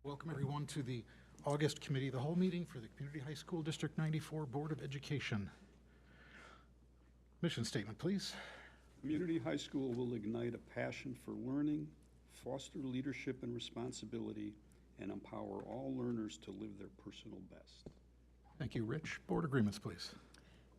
Welcome everyone to the August Committee of the Whole meeting for the Community High School District 94 Board of Education. Mission statement, please. Community High School will ignite a passion for learning, foster leadership and responsibility, and empower all learners to live their personal best. Thank you, Rich. Board agreements, please.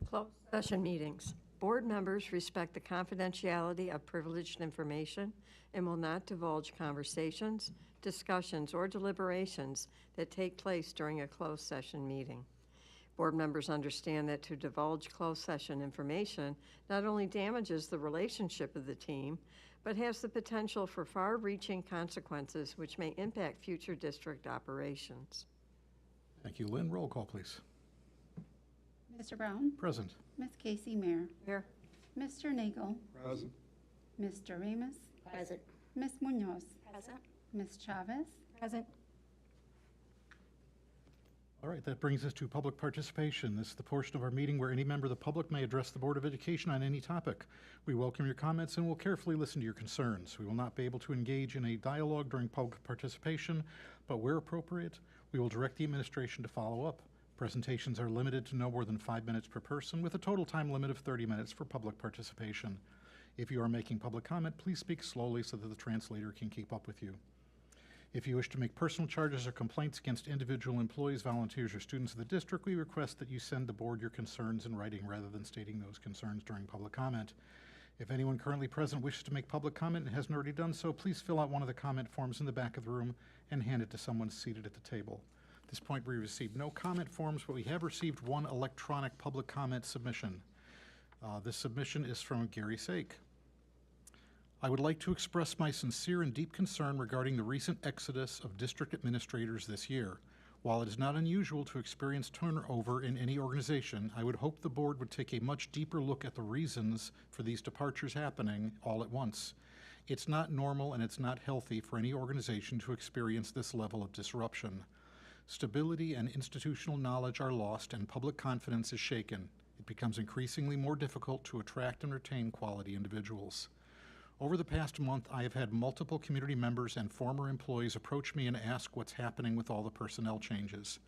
Closed session meetings. Board members respect the confidentiality of privileged information and will not divulge conversations, discussions, or deliberations that take place during a closed session meeting. Board members understand that to divulge closed session information not only damages the relationship of the team, but has the potential for far-reaching consequences which may impact future district operations. Thank you, Lynn. Roll call, please. Mr. Brown? Present. Ms. Casey, Mayor. Here. Mr. Nagel? Present. Mr. Ramus? Present. Ms. Munoz? Present. Ms. Chavez? Present. All right, that brings us to public participation. This is the portion of our meeting where any member of the public may address the Board of Education on any topic. We welcome your comments and will carefully listen to your concerns. We will not be able to engage in a dialogue during public participation, but where appropriate, we will direct the administration to follow up. Presentations are limited to no more than 5 minutes per person, with a total time limit of 30 minutes for public participation. If you are making public comment, please speak slowly so that the translator can keep up with you. If you wish to make personal charges or complaints against individual employees, volunteers, or students of the district, we request that you send the board your concerns in writing rather than stating those concerns during public comment. If anyone currently present wishes to make public comment and hasn't already done so, please fill out one of the comment forms in the back of the room and hand it to someone seated at the table. At this point, we received no comment forms, but we have received one electronic public comment submission. This submission is from Gary Sake. I would like to express my sincere and deep concern regarding the recent exodus of district administrators this year. While it is not unusual to experience turnover in any organization, I would hope the board would take a much deeper look at the reasons for these departures happening all at once. It's not normal and it's not healthy for any organization to experience this level of disruption. Stability and institutional knowledge are lost and public confidence is shaken. It becomes increasingly more difficult to attract and retain quality individuals. Over the past month, I have had multiple community members and former employees approach me and ask what's happening with all the personnel changes.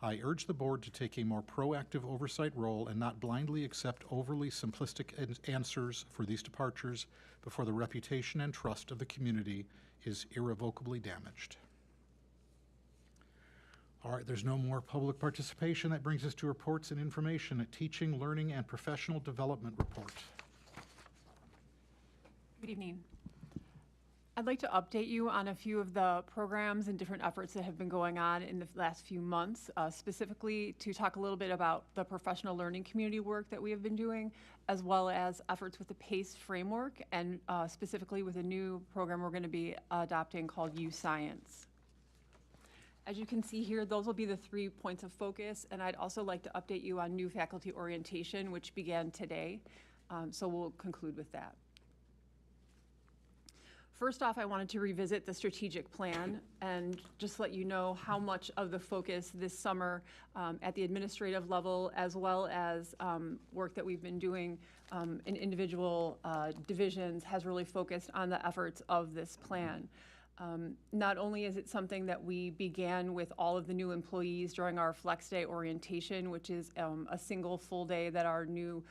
I urge the board to take a more proactive oversight role and not blindly accept overly simplistic answers for these departures before the reputation and trust of the community is irrevocably damaged. All right, there's no more public participation. That brings us to reports and information, a teaching, learning, and professional development report. Good evening. I'd like to update you on a few of the programs and different efforts that have been going on in the last few months, specifically to talk a little bit about the professional learning community work that we have been doing, as well as efforts with the PACE framework, and specifically with a new program we're going to be adopting called U-Science. As you can see here, those will be the 3 points of focus, and I'd also like to update you on new faculty orientation, which began today, so we'll conclude with that. First off, I wanted to revisit the strategic plan and just let you know how much of the focus this summer at the administrative level, as well as work that we've been doing in individual divisions, has really focused on the efforts of this plan. Not only is it something that we began with all of the new employees during our Flex Day orientation, which is a single full day that our new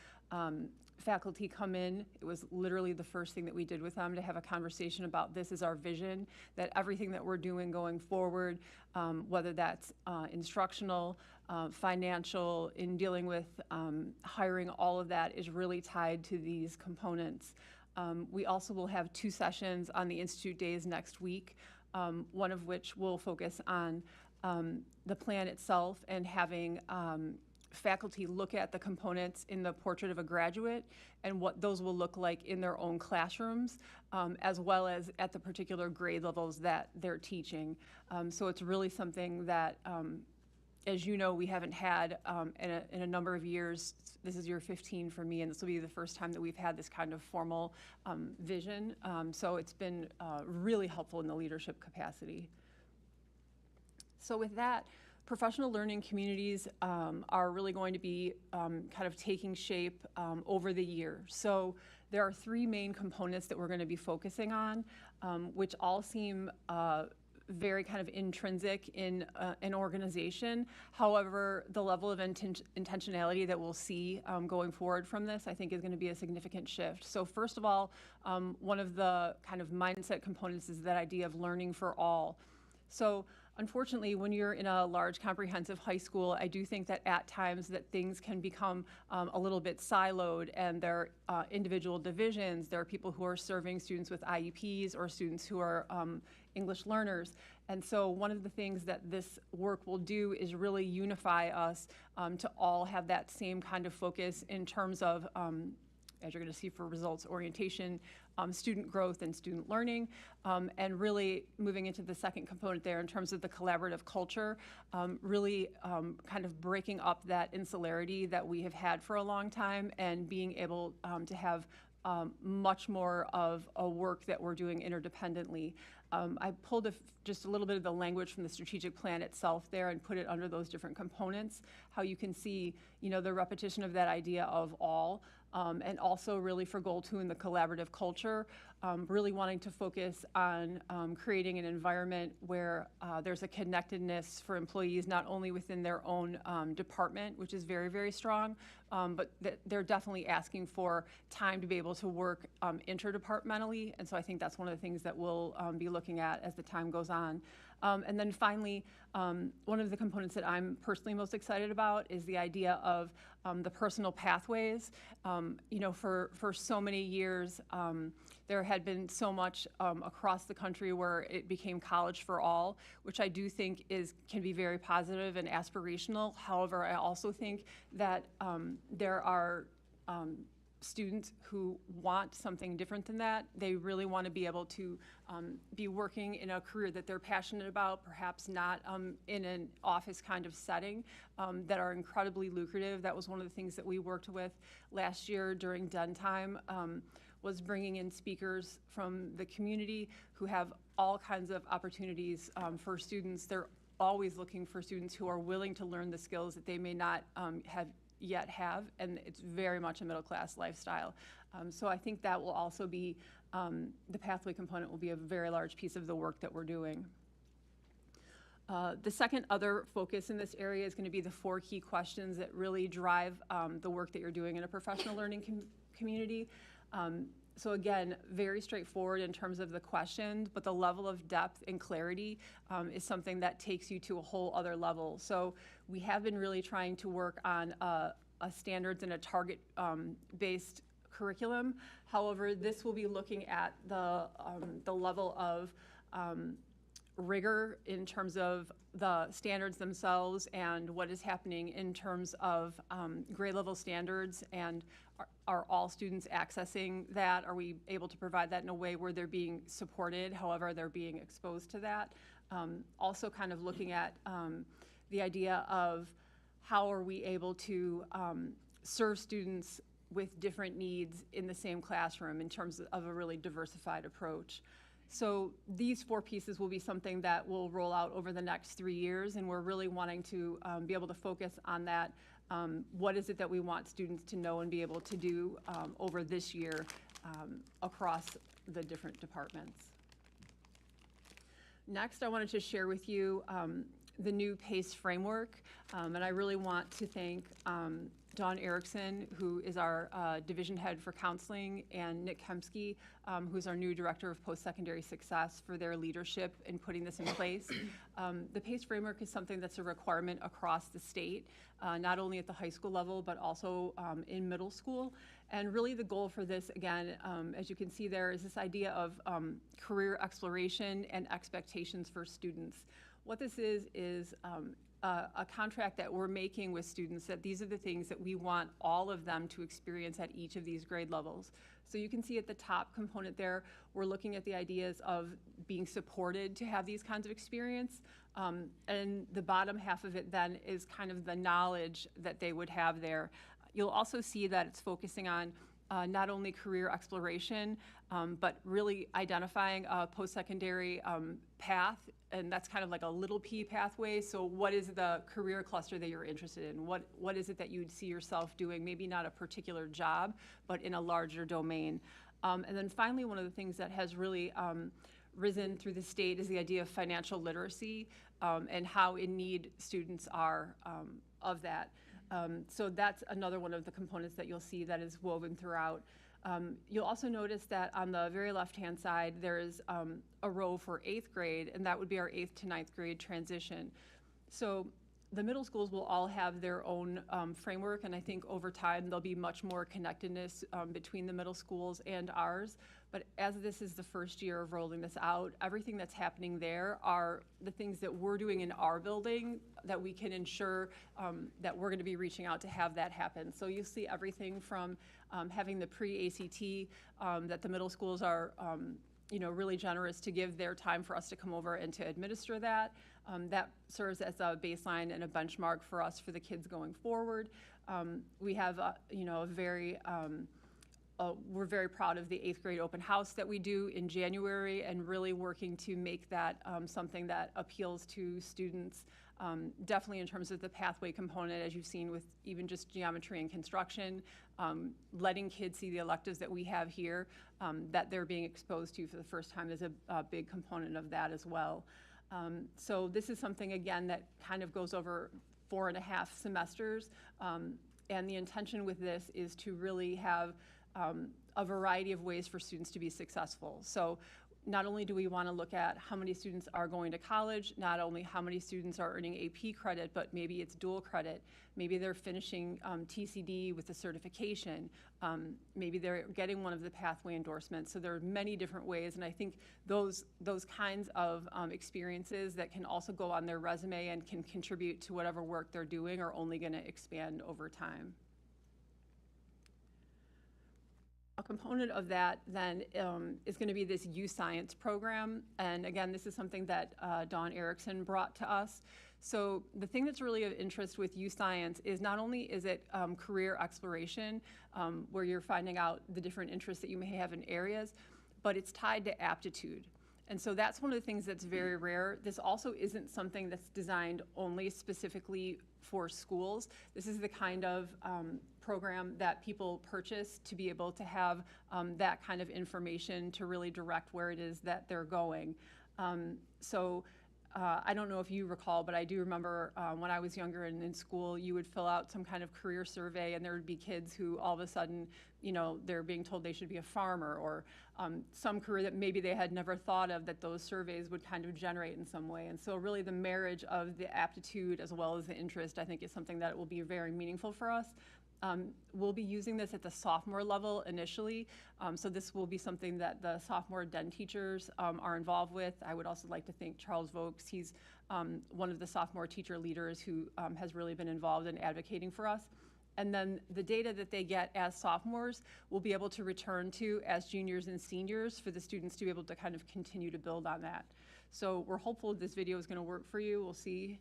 faculty come in. It was literally the first thing that we did with them, to have a conversation about this is our vision, that everything that we're doing going forward, whether that's instructional, financial, in dealing with hiring, all of that is really tied to these components. We also will have 2 sessions on the Institute Days next week, one of which will focus on the plan itself and having faculty look at the components in the portrait of a graduate and what those will look like in their own classrooms, as well as at the particular grade levels that they're teaching. So it's really something that, as you know, we haven't had in a number of years. This is year 15 for me, and this will be the first time that we've had this kind of formal vision. So it's been really helpful in the leadership capacity. So with that, professional learning communities are really going to be kind of taking shape over the year. So there are 3 main components that we're going to be focusing on, which all seem very kind of intrinsic in an organization. However, the level of intentionality that we'll see going forward from this, I think, is going to be a significant shift. So first of all, one of the kind of mindset components is that idea of learning for all. So unfortunately, when you're in a large comprehensive high school, I do think that at times that things can become a little bit siloed, and there are individual divisions. There are people who are serving students with IEPs or students who are English learners. And so one of the things that this work will do is really unify us to all have that same kind of focus in terms of, as you're going to see for results orientation, student growth and student learning, and really moving into the second component there in terms of the collaborative culture, really kind of breaking up that insularity that we have had for a long time and being able to have much more of a work that we're doing interdependently. I pulled just a little bit of the language from the strategic plan itself there and put it under those different components, how you can see, the repetition of that idea of all, and also really for goal 2 in the collaborative culture, really wanting to focus on creating an environment where there's a connectedness for employees, not only within their own department, which is very, very strong, but they're definitely asking for time to be able to work interdepartmentally. And so I think that's one of the things that we'll be looking at as the time goes on. And then finally, one of the components that I'm personally most excited about is the idea of the personal pathways. For so many years, there had been so much across the country where it became college for all, which I do think can be very positive and aspirational. However, I also think that there are students who want something different than that. They really want to be able to be working in a career that they're passionate about, perhaps not in an office kind of setting, that are incredibly lucrative. That was one of the things that we worked with last year during Den Time, was bringing in speakers from the community who have all kinds of opportunities for students. They're always looking for students who are willing to learn the skills that they may not have, and it's very much a middle-class lifestyle. So I think that will also be, the pathway component will be a very large piece of the work that we're doing. The second other focus in this area is going to be the 4 key questions that really drive the work that you're doing in a professional learning community. So again, very straightforward in terms of the questions, but the level of depth and clarity is something that takes you to a whole other level. So we have been really trying to work on a standards and a target-based curriculum. However, this will be looking at the level of rigor in terms of the standards themselves and what is happening in terms of grade level standards, and are all students accessing that? Are we able to provide that in a way where they're being supported, however they're being exposed to that? Also kind of looking at the idea of how are we able to serve students with different needs in the same classroom in terms of a really diversified approach. So these 4 pieces will be something that will roll out over the next 3 years, and we're really wanting to be able to focus on that. What is it that we want students to know and be able to do over this year across the different departments? Next, I wanted to share with you the new PACE framework, and I really want to thank Dawn Erickson, who is our division head for counseling, and Nick Kemsky, who's our new director of post-secondary success, for their leadership in putting this in place. The PACE framework is something that's a requirement across the state, not only at the high school level, but also in middle school. And really the goal for this, again, as you can see there, is this idea of career exploration and expectations for students. What this is a contract that we're making with students, that these are the things that we want all of them to experience at each of these grade levels. So you can see at the top component there, we're looking at the ideas of being supported to have these kinds of experience. And the bottom half of it then is kind of the knowledge that they would have there. You'll also see that it's focusing on not only career exploration, but really identifying a post-secondary path, and that's kind of like a little p pathway. So what is the career cluster that you're interested in? What is it that you'd see yourself doing? Maybe not a particular job, but in a larger domain. And then finally, one of the things that has really risen through the state is the idea of financial literacy and how in need students are of that. So that's another one of the components that you'll see that is woven throughout. You'll also notice that on the very left-hand side, there is a row for 8th grade, and that would be our 8th to 9th grade transition. So the middle schools will all have their own framework, and I think over time there'll be much more connectedness between the middle schools and ours. But as this is the first year of rolling this out, everything that's happening there are the things that we're doing in our building that we can ensure that we're going to be reaching out to have that happen. So you'll see everything from having the pre-ACT that the middle schools are really generous to give their time for us to come over and to administer that. That serves as a baseline and a benchmark for us for the kids going forward. We have, we're very proud of the 8th grade open house that we do in January, and really working to make that something that appeals to students, definitely in terms of the pathway component, as you've seen with even just geometry and construction, letting kids see the electives that we have here that they're being exposed to for the first time is a big component of that as well. So this is something, again, that kind of goes over 4.5 semesters, and the intention with this is to really have a variety of ways for students to be successful. So not only do we want to look at how many students are going to college, not only how many students are earning AP credit, but maybe it's dual credit. Maybe they're finishing TCD with a certification. Maybe they're getting one of the pathway endorsements. So there are many different ways, and I think those kinds of experiences that can also go on their resume and can contribute to whatever work they're doing are only going to expand over time. A component of that then is going to be this youth science program. And again, this is something that Dawn Erickson brought to us. So the thing that's really of interest with youth science is not only is it career exploration, where you're finding out the different interests that you may have in areas, but it's tied to aptitude. And so that's one of the things that's very rare. This also isn't something that's designed only specifically for schools. This is the kind of program that people purchase to be able to have that kind of information to really direct where it is that they're going. I don't know if you recall, but I do remember when I was younger and in school, you would fill out some kind of career survey, and there would be kids who all of a sudden, they're being told they should be a farmer, or some career that maybe they had never thought of, that those surveys would kind of generate in some way. And so really the marriage of the aptitude as well as the interest, I think, is something that will be very meaningful for us. We'll be using this at the sophomore level initially, so this will be something that the sophomore DEN teachers are involved with. I would also like to thank Charles Vokes. He's one of the sophomore teacher leaders who has really been involved in advocating for us. And then the data that they get as sophomores we'll be able to return to as juniors and seniors for the students to be able to kind of continue to build on that. So we're hopeful this video is going to work for you. We'll see.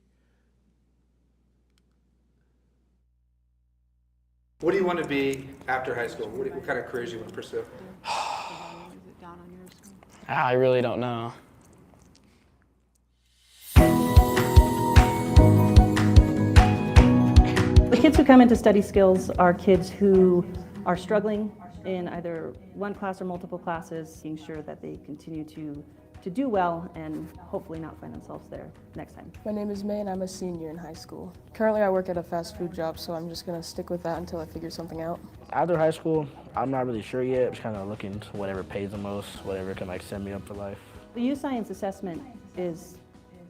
What do you want to be after high school? What kind of careers do you want to pursue? Is it down on your screen? I really don't know. The kids who come into study skills are kids who are struggling in either one class or multiple classes, making sure that they continue to do well and hopefully not find themselves there next time. My name is May and I'm a senior in high school. Currently I work at a fast food job, so I'm just gonna stick with that until I figure something out. After high school, I'm not really sure yet. I'm just kind of looking to whatever pays the most, whatever can set me up for life. The youth science assessment is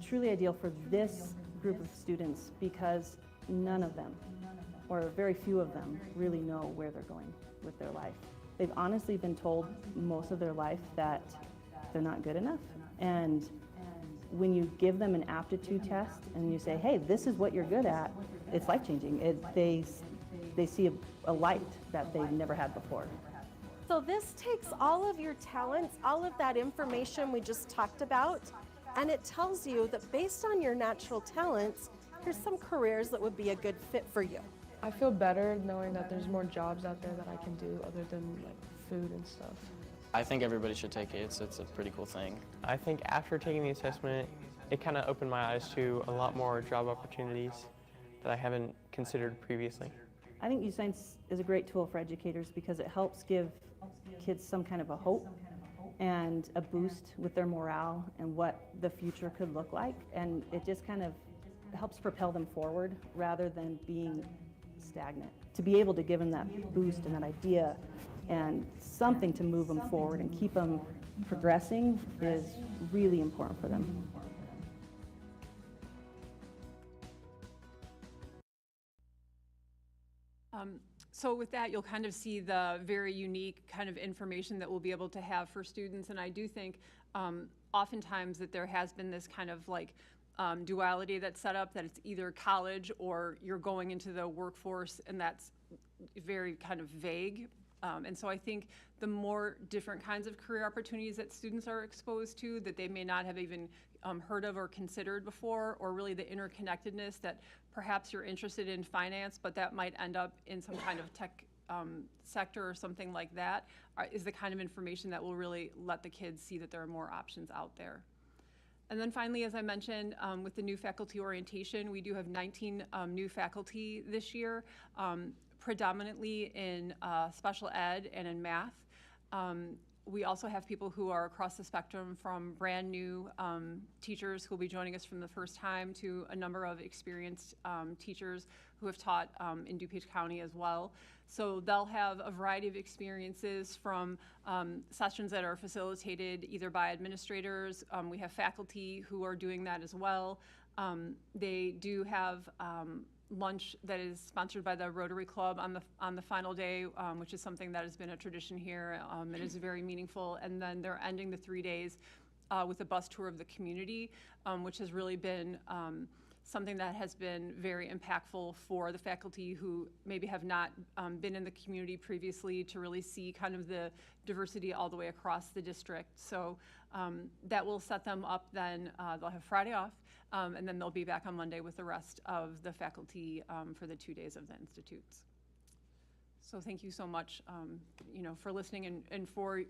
truly ideal for this group of students because none of them, or very few of them, really know where they're going with their life. They've honestly been told most of their life that they're not good enough. And when you give them an aptitude test and you say, hey, this is what you're good at, it's life-changing. They see a light that they've never had before. So this takes all of your talents, all of that information we just talked about, and it tells you that based on your natural talents, here's some careers that would be a good fit for you. I feel better knowing that there's more jobs out there that I can do other than food and stuff. I think everybody should take it. It's a pretty cool thing. I think after taking the assessment, it kind of opened my eyes to a lot more job opportunities that I haven't considered previously. I think youth science is a great tool for educators because it helps give kids some kind of a hope and a boost with their morale and what the future could look like. And it just kind of helps propel them forward rather than being stagnant. To be able to give them that boost and that idea and something to move them forward and keep them progressing is really important for them. So with that, you'll kind of see the very unique kind of information that we'll be able to have for students. And I do think oftentimes that there has been this kind of like duality that's set up, that it's either college or you're going into the workforce, and that's very kind of vague. And so I think the more different kinds of career opportunities that students are exposed to that they may not have even heard of or considered before, or really the interconnectedness that perhaps you're interested in finance, but that might end up in some kind of tech sector or something like that, is the kind of information that will really let the kids see that there are more options out there. And then finally, as I mentioned, with the new faculty orientation, we do have 19 new faculty this year, predominantly in special ed and in math. We also have people who are across the spectrum, from brand new teachers who will be joining us from the first time to a number of experienced teachers who have taught in DuPage County as well. So they'll have a variety of experiences, from sessions that are facilitated either by administrators. We have faculty who are doing that as well. They do have lunch that is sponsored by the Rotary Club on the final day, which is something that has been a tradition here. It is very meaningful. And then they're ending the 3 days with a bus tour of the community, which has really been something that has been very impactful for the faculty who maybe have not been in the community previously, to really see kind of the diversity all the way across the district. So that will set them up then. They'll have Friday off, and then they'll be back on Monday with the rest of the faculty for the 2 days of the institutes. So thank you so much for listening and for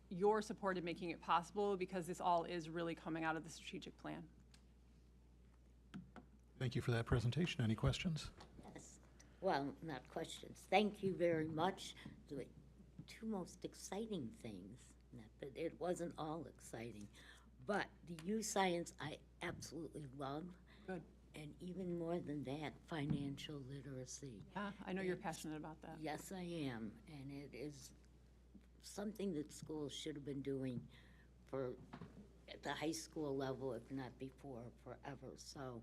your support in making it possible, because this all is really coming out of the strategic plan. Thank you for that presentation. Any questions? Yes. Well, not questions. Thank you very much. The two most exciting things, not that it wasn't all exciting, but the youth science I absolutely love. Good. And even more than that, financial literacy. Yeah, I know you're passionate about that. Yes, I am. And it is something that schools should have been doing at the high school level, if not before, forever. So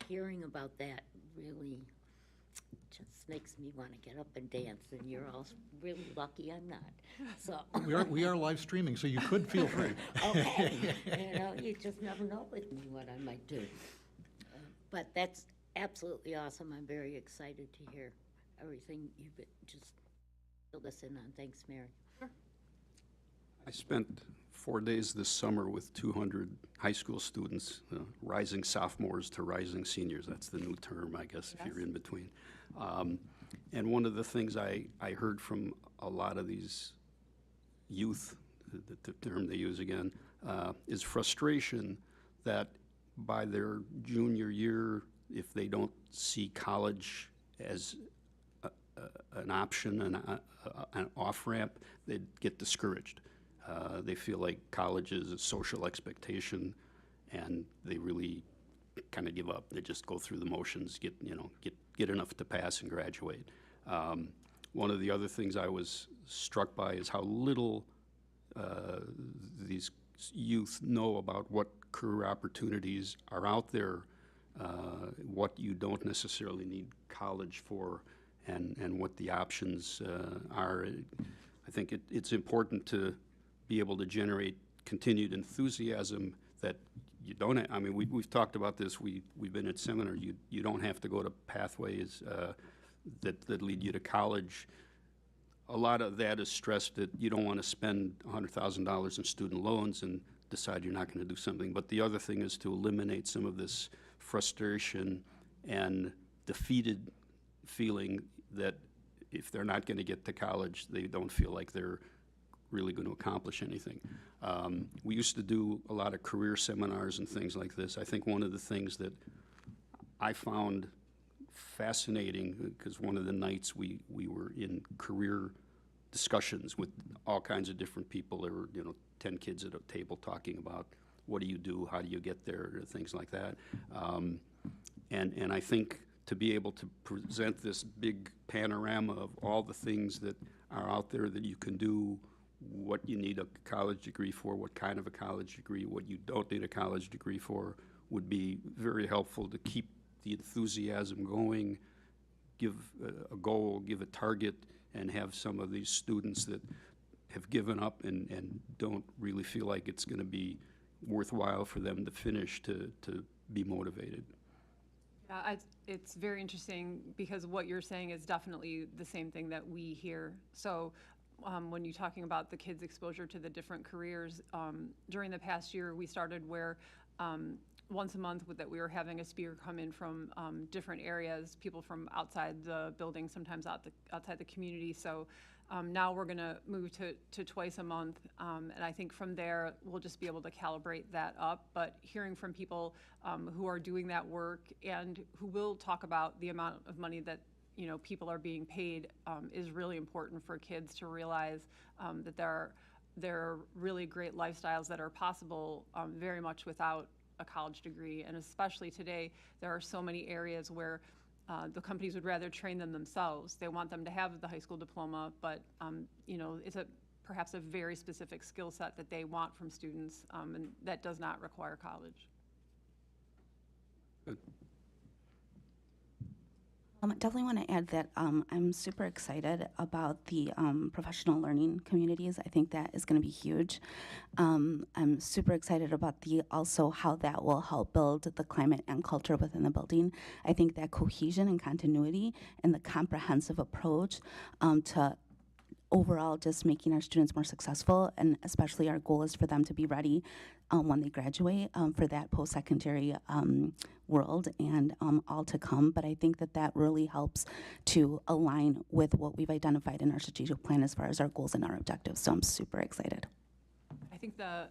hearing about that really just makes me want to get up and dance, and you're all really lucky I'm not. So We are live streaming, so you could feel free. Okay. You just never know with me what I might do. But that's absolutely awesome. I'm very excited to hear everything you've just filled us in on. Thanks, Mary. Sure. I spent 4 days this summer with 200 high school students, rising sophomores to rising seniors. That's the new term, I guess, if you're in between. And one of the things I heard from a lot of these youth, the term they use again, is frustration that by their junior year, if they don't see college as an option, an off-ramp, they get discouraged. They feel like college is a social expectation, and they really kind of give up. They just go through the motions, get enough to pass and graduate. One of the other things I was struck by is how little these youth know about what career opportunities are out there, what you don't necessarily need college for, and what the options are. I think it's important to be able to generate continued enthusiasm that you don't have. I mean, we've talked about this. We've been at seminars. You don't have to go to pathways that lead you to college. A lot of that is stressed that you don't want to spend $100,000 in student loans and decide you're not going to do something. But the other thing is to eliminate some of this frustration and defeated feeling that if they're not going to get to college, they don't feel like they're really going to accomplish anything. We used to do a lot of career seminars and things like this. I think one of the things that I found fascinating, because one of the nights we were in career discussions with all kinds of different people. There were, 10 kids at a table talking about what do you do, how do you get there, things like that. And I think to be able to present this big panorama of all the things that are out there that you can do, what you need a college degree for, what kind of a college degree, what you don't need a college degree for, would be very helpful to keep the enthusiasm going, give a goal, give a target, and have some of these students that have given up and don't really feel like it's going to be worthwhile for them to finish to be motivated. Yeah, it's very interesting because what you're saying is definitely the same thing that we hear. So when you're talking about the kids' exposure to the different careers, during the past year, we started where once a month that we were having a speaker come in from different areas, people from outside the building, sometimes outside the community. So now we're going to move to twice a month, and I think from there we'll just be able to calibrate that up. But hearing from people who are doing that work and who will talk about the amount of money that people are being paid is really important for kids to realize that there are really great lifestyles that are possible very much without a college degree. And especially today, there are so many areas where the companies would rather train them themselves. They want them to have the high school diploma, but it's perhaps a very specific skill set that they want from students, and that does not require college. Good. I definitely want to add that I'm super excited about the professional learning communities. I think that is going to be huge. I'm super excited about also how that will help build the climate and culture within the building. I think that cohesion and continuity and the comprehensive approach to overall just making our students more successful, and especially our goal is for them to be ready when they graduate for that post-secondary world and all to come. But I think that really helps to align with what we've identified in our strategic plan as far as our goals and our objectives. So I'm super excited. I think the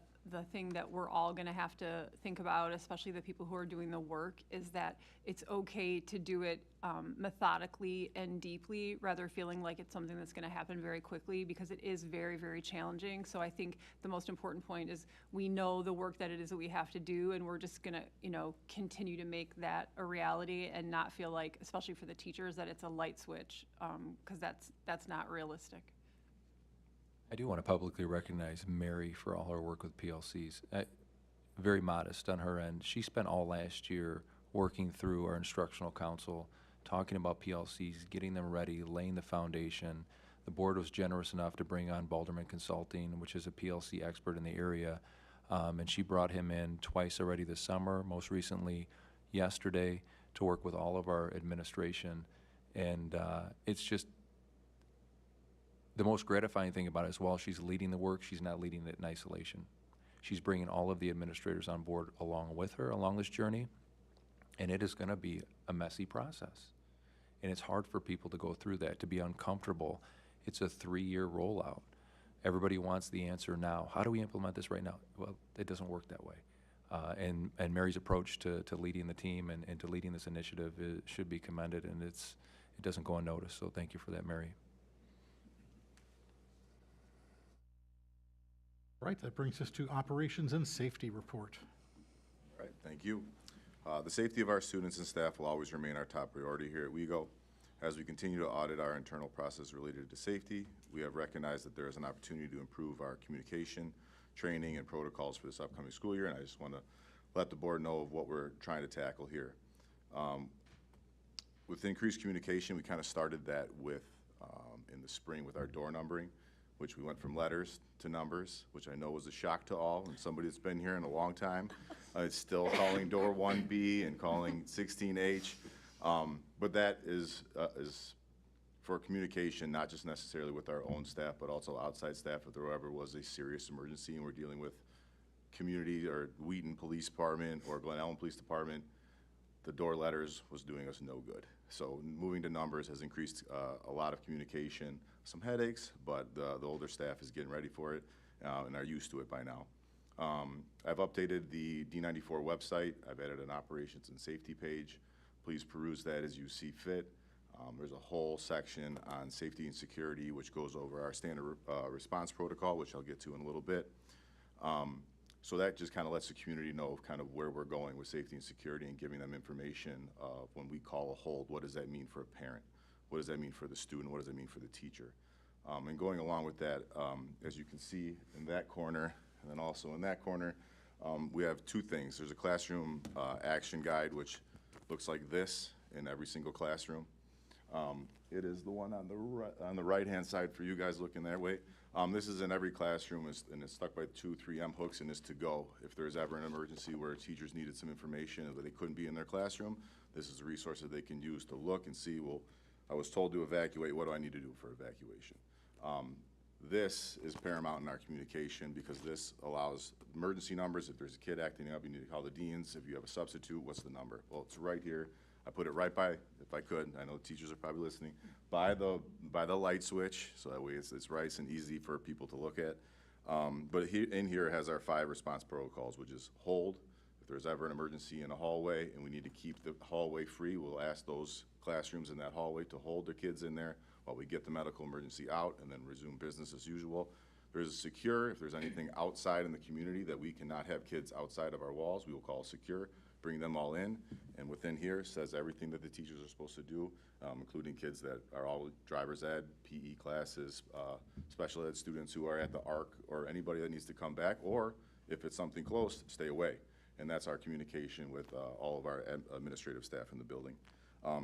thing that we're all going to have to think about, especially the people who are doing the work, is that it's okay to do it methodically and deeply, rather feeling like it's something that's going to happen very quickly, because it is very, very challenging. So I think the most important point is we know the work that it is that we have to do, and we're just going to, continue to make that a reality and not feel like, especially for the teachers, that it's a light switch, because that's not realistic. I do want to publicly recognize Mary for all her work with PLCs. Very modest on her end. She spent all last year working through our instructional council, talking about PLCs, getting them ready, laying the foundation. The board was generous enough to bring on Balderman Consulting, which is a PLC expert in the area, and she brought him in twice already this summer, most recently yesterday, to work with all of our administration. And it's just the most gratifying thing about it is while she's leading the work, she's not leading it in isolation. She's bringing all of the administrators on board along with her along this journey, and it is going to be a messy process. And it's hard for people to go through that, to be uncomfortable. It's a 3-year rollout. Everybody wants the answer now. How do we implement this right now? Well, it doesn't work that way. And Mary's approach to leading the team and to leading this initiative should be commended, and it doesn't go unnoticed. So thank you for that, Mary. Right, that brings us to operations and safety report. All right, thank you. The safety of our students and staff will always remain our top priority here at WeGo. As we continue to audit our internal process related to safety, we have recognized that there is an opportunity to improve our communication, training, and protocols for this upcoming school year, and I just want to let the board know of what we're trying to tackle here. With increased communication, we kind of started that with in the spring with our door numbering, which we went from letters to numbers, which I know was a shock to all, and somebody that's been here in a long time. It's still calling door 1B and calling 16H, but that is for communication, not just necessarily with our own staff, but also outside staff if there ever was a serious emergency and we're dealing with community or Wheaton Police Department or Glen Ellyn Police Department. The door letters was doing us no good. So moving to numbers has increased a lot of communication, some headaches, but the older staff is getting ready for it and are used to it by now. I've updated the D94 website. I've added an operations and safety page. Please peruse that as you see fit. There's a whole section on safety and security, which goes over our standard response protocol, which I'll get to in a little bit. So that just kind of lets the community know kind of where we're going with safety and security and giving them information of when we call a hold, what does that mean for a parent? What does that mean for the student? What does it mean for the teacher? And going along with that, as you can see in that corner, and then also in that corner, we have two things. There's a classroom action guide, which looks like this in every single classroom. It is the one on the right-hand side for you guys looking that way. This is in every classroom, and it's stuck by 2 3M hooks and is to go. If there's ever an emergency where teachers needed some information that they couldn't be in their classroom, this is a resource that they can use to look and see, well, I was told to evacuate, what do I need to do for evacuation? This is paramount in our communication because this allows emergency numbers. If there's a kid acting up, you need to call the deans. If you have a substitute, what's the number? Well, it's right here. I put it right by, if I could, I know teachers are probably listening, by the light switch, so that way it's right and easy for people to look at. But in here it has our 5 response protocols, which is hold. If there's ever an emergency in a hallway and we need to keep the hallway free, we'll ask those classrooms in that hallway to hold the kids in there while we get the medical emergency out and then resume business as usual. There's a secure. If there's anything outside in the community that we cannot have kids outside of our walls, we will call secure, bring them all in, and within here says everything that the teachers are supposed to do, including kids that are all driver's ed, PE classes, special ed students who are at the ARC, or anybody that needs to come back, or if it's something close, stay away. And that's our communication with all of our administrative staff in the building.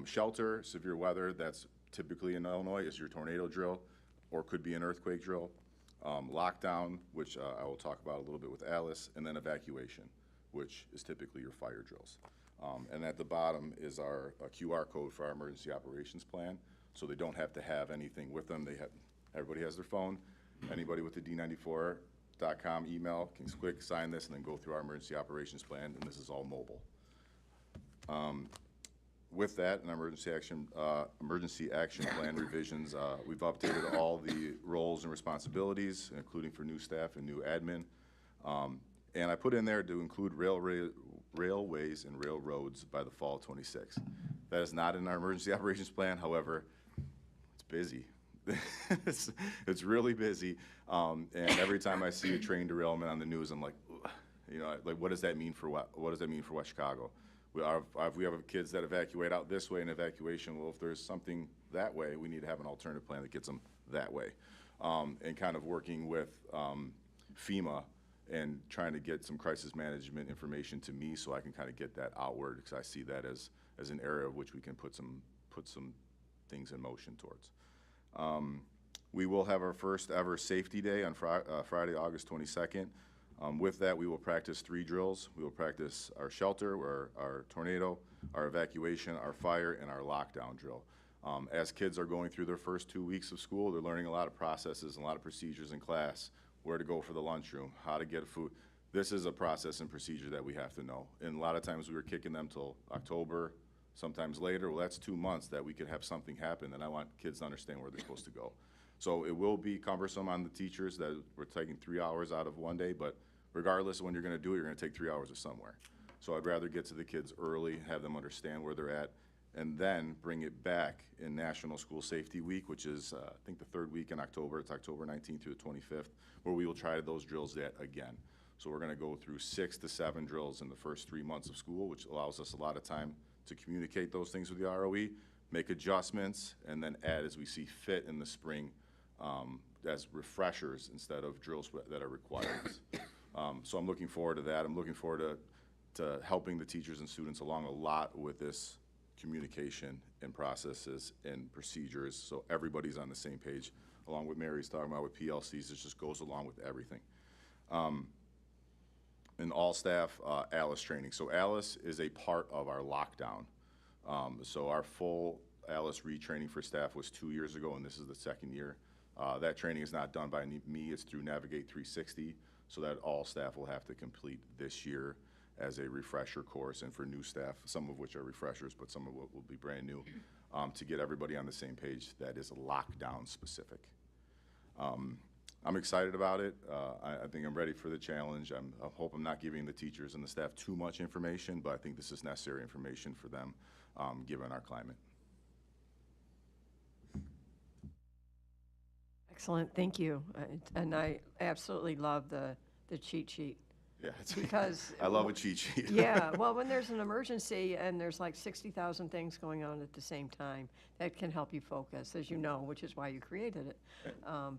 Shelter, severe weather, that's typically in Illinois is your tornado drill, or could be an earthquake drill. Lockdown, which I will talk about a little bit with Alice, and then evacuation, which is typically your fire drills. And at the bottom is our QR code for our emergency operations plan, so they don't have to have anything with them. Everybody has their phone. Anybody with the D94.com email can click, sign this, and then go through our emergency operations plan, and this is all mobile. With that, an emergency action plan revisions, we've updated all the roles and responsibilities, including for new staff and new admin. And I put in there to include railways and railroads by the fall of '26. That is not in our emergency operations plan. However, it's busy. It's really busy. And every time I see a train derailment on the news, I'm like, what does that mean for what does that mean for West Chicago? We have kids that evacuate out this way in evacuation. Well, if there's something that way, we need to have an alternative plan that gets them that way. And kind of working with FEMA and trying to get some crisis management information to me so I can kind of get that outward, because I see that as an area of which we can put some things in motion towards. We will have our first ever safety day on Friday, August 22nd. With that, we will practice 3 drills. We will practice our shelter, our tornado, our evacuation, our fire, and our lockdown drill. As kids are going through their first 2 weeks of school, they're learning a lot of processes and a lot of procedures in class, where to go for the lunchroom, how to get food. This is a process and procedure that we have to know. And a lot of times we were kicking them till October, sometimes later. Well, that's 2 months that we could have something happen, and I want kids to understand where they're supposed to go. So it will be cumbersome on the teachers that we're taking 3 hours out of one day, but regardless of when you're going to do it, you're going to take 3 hours of somewhere. So I'd rather get to the kids early, have them understand where they're at, and then bring it back in National School Safety Week, which is, I think, the 3rd week in October. It's October 19th through the 25th, where we will try those drills yet again. So we're going to go through 6 to 7 drills in the first 3 months of school, which allows us a lot of time to communicate those things with the ROE, make adjustments, and then add as we see fit in the spring as refreshers instead of drills that are requirements. So I'm looking forward to that. I'm looking forward to helping the teachers and students along a lot with this communication and processes and procedures, so everybody's on the same page, along with Mary's talking about with PLCs. It just goes along with everything. And all staff ALICE training. So ALICE is a part of our lockdown. So our full ALICE retraining for staff was 2 years ago, and this is the 2nd year. That training is not done by me, it's through Navigate 360, so that all staff will have to complete this year as a refresher course, and for new staff, some of which are refreshers, but some of what will be brand new, to get everybody on the same page that is lockdown specific. I'm excited about it. I think I'm ready for the challenge. I hope I'm not giving the teachers and the staff too much information, but I think this is necessary information for them, given our climate. Excellent, thank you. And I absolutely love the cheat sheet. Yeah, Because I love a cheat sheet. Yeah, well, when there's an emergency and there's like 60,000 things going on at the same time, that can help you focus, as you know, which is why you created it.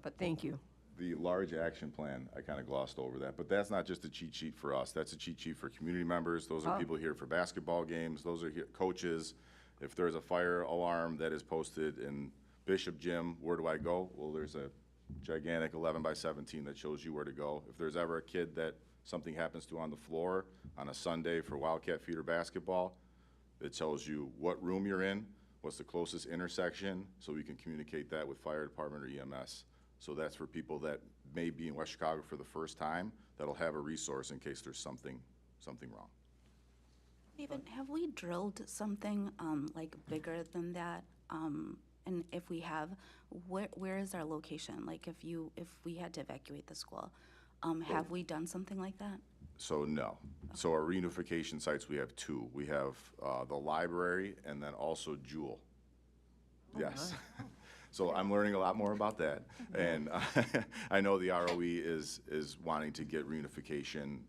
But thank you. The large action plan, I kind of glossed over that, but that's not just a cheat sheet for us. That's a cheat sheet for community members. Those are people here for basketball games. Those are coaches. If there's a fire alarm that is posted in Bishop Gym, where do I go? Well, there's a gigantic 11 by 17 that shows you where to go. If there's ever a kid that something happens to on the floor on a Sunday for Wildcat feeder basketball, it tells you what room you're in, what's the closest intersection, so we can communicate that with fire department or EMS. So that's for people that may be in West Chicago for the first time, that'll have a resource in case there's something wrong. Even have we drilled something like bigger than that? And if we have, where is our location? Like if we had to evacuate the school, have we done something like that? So no. So our reunification sites, we have two. We have the library and then also Jewel. Yes. So I'm learning a lot more about that. And I know the ROE is wanting to get reunification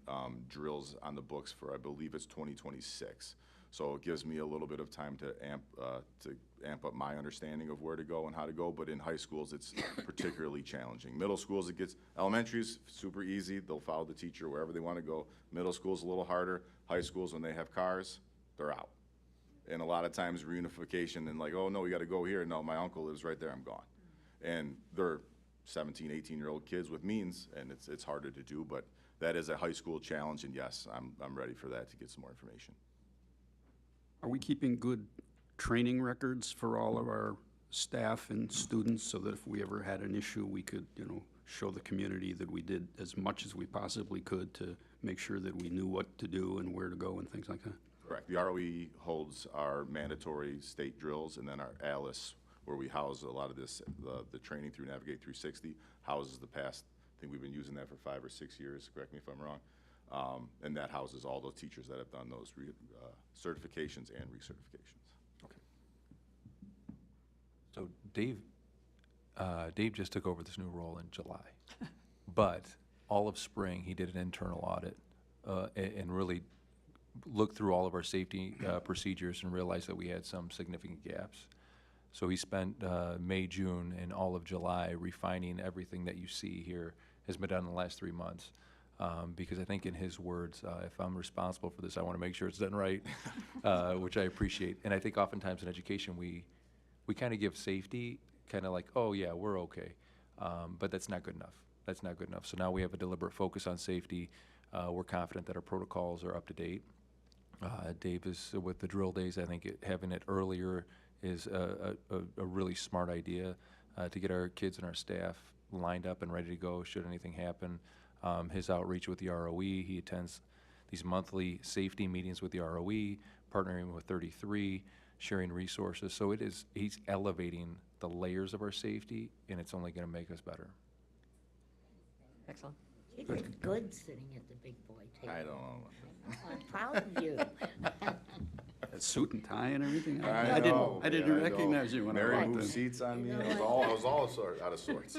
drills on the books for, I believe it's 2026. So it gives me a little bit of time to amp up my understanding of where to go and how to go. But in high schools, it's particularly challenging. Middle schools, elementary's super easy. They'll follow the teacher wherever they want to go. Middle school's a little harder. High schools, when they have cars, they're out. And a lot of times reunification and like, oh no, we got to go here. No, my uncle lives right there, I'm gone. And they're 17, 18-year-old kids with means, and it's harder to do, but that is a high school challenge, and yes, I'm ready for that to get some more information. Are we keeping good training records for all of our staff and students so that if we ever had an issue, we could, show the community that we did as much as we possibly could to make sure that we knew what to do and where to go and things like that? Correct. The ROE holds our mandatory state drills, and then our ALICE, where we house a lot of this, the training through Navigate 360, houses the past. I think we've been using that for 5 or 6 years, correct me if I'm wrong. And that houses all those teachers that have done those certifications and recertifications. Okay. So Dave just took over this new role in July, but all of spring he did an internal audit and really looked through all of our safety procedures and realized that we had some significant gaps. So he spent May, June, and all of July refining everything that you see here has been done in the last 3 months. Because I think in his words, if I'm responsible for this, I want to make sure it's done right, which I appreciate. And I think oftentimes in education, we kind of give safety kind of like, oh yeah, we're okay. But that's not good enough. That's not good enough. So now we have a deliberate focus on safety. We're confident that our protocols are up to date. Dave is, with the drill days, I think having it earlier is a really smart idea to get our kids and our staff lined up and ready to go should anything happen. His outreach with the ROE, he attends these monthly safety meetings with the ROE, partnering with 33, sharing resources. So he's elevating the layers of our safety, and it's only going to make us better. Excellent. You look good sitting at the big boy table. I don't know. I'm proud of you. A suit and tie and everything? I didn't recognize you when I Mary walked moved in. seats on me. You know I was all out of sorts.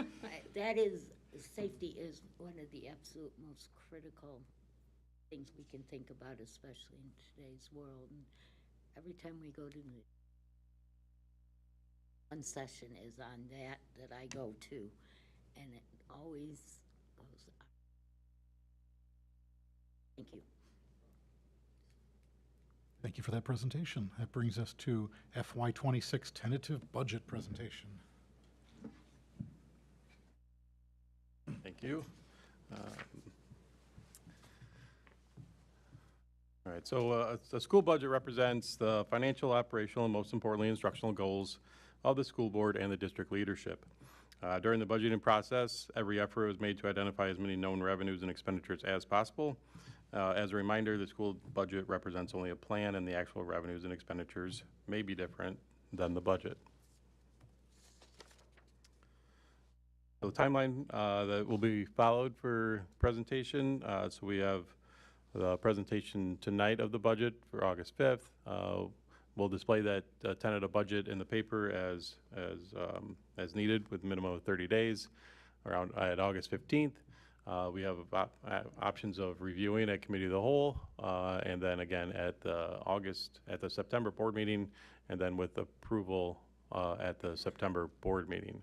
Safety is one of the absolute most critical things we can think about, especially in today's world. And every time we go to one session is on that I go to, and it always goes up. Thank you. Thank you for that presentation. That brings us to FY26 tentative budget presentation. Thank you. All right, so the school budget represents the financial, operational, and most importantly, instructional goals of the school board and the district leadership. During the budgeting process, every effort was made to identify as many known revenues and expenditures as possible. As a reminder, the school budget represents only a plan, and the actual revenues and expenditures may be different than the budget. So the timeline that will be followed for presentation, so we have the presentation tonight of the budget for August 5th. We'll display that tentative budget in the paper as needed with a minimum of 30 days around at August 15th. We have options of reviewing at committee of the whole, and then again at the September board meeting, and then with approval at the September board meeting.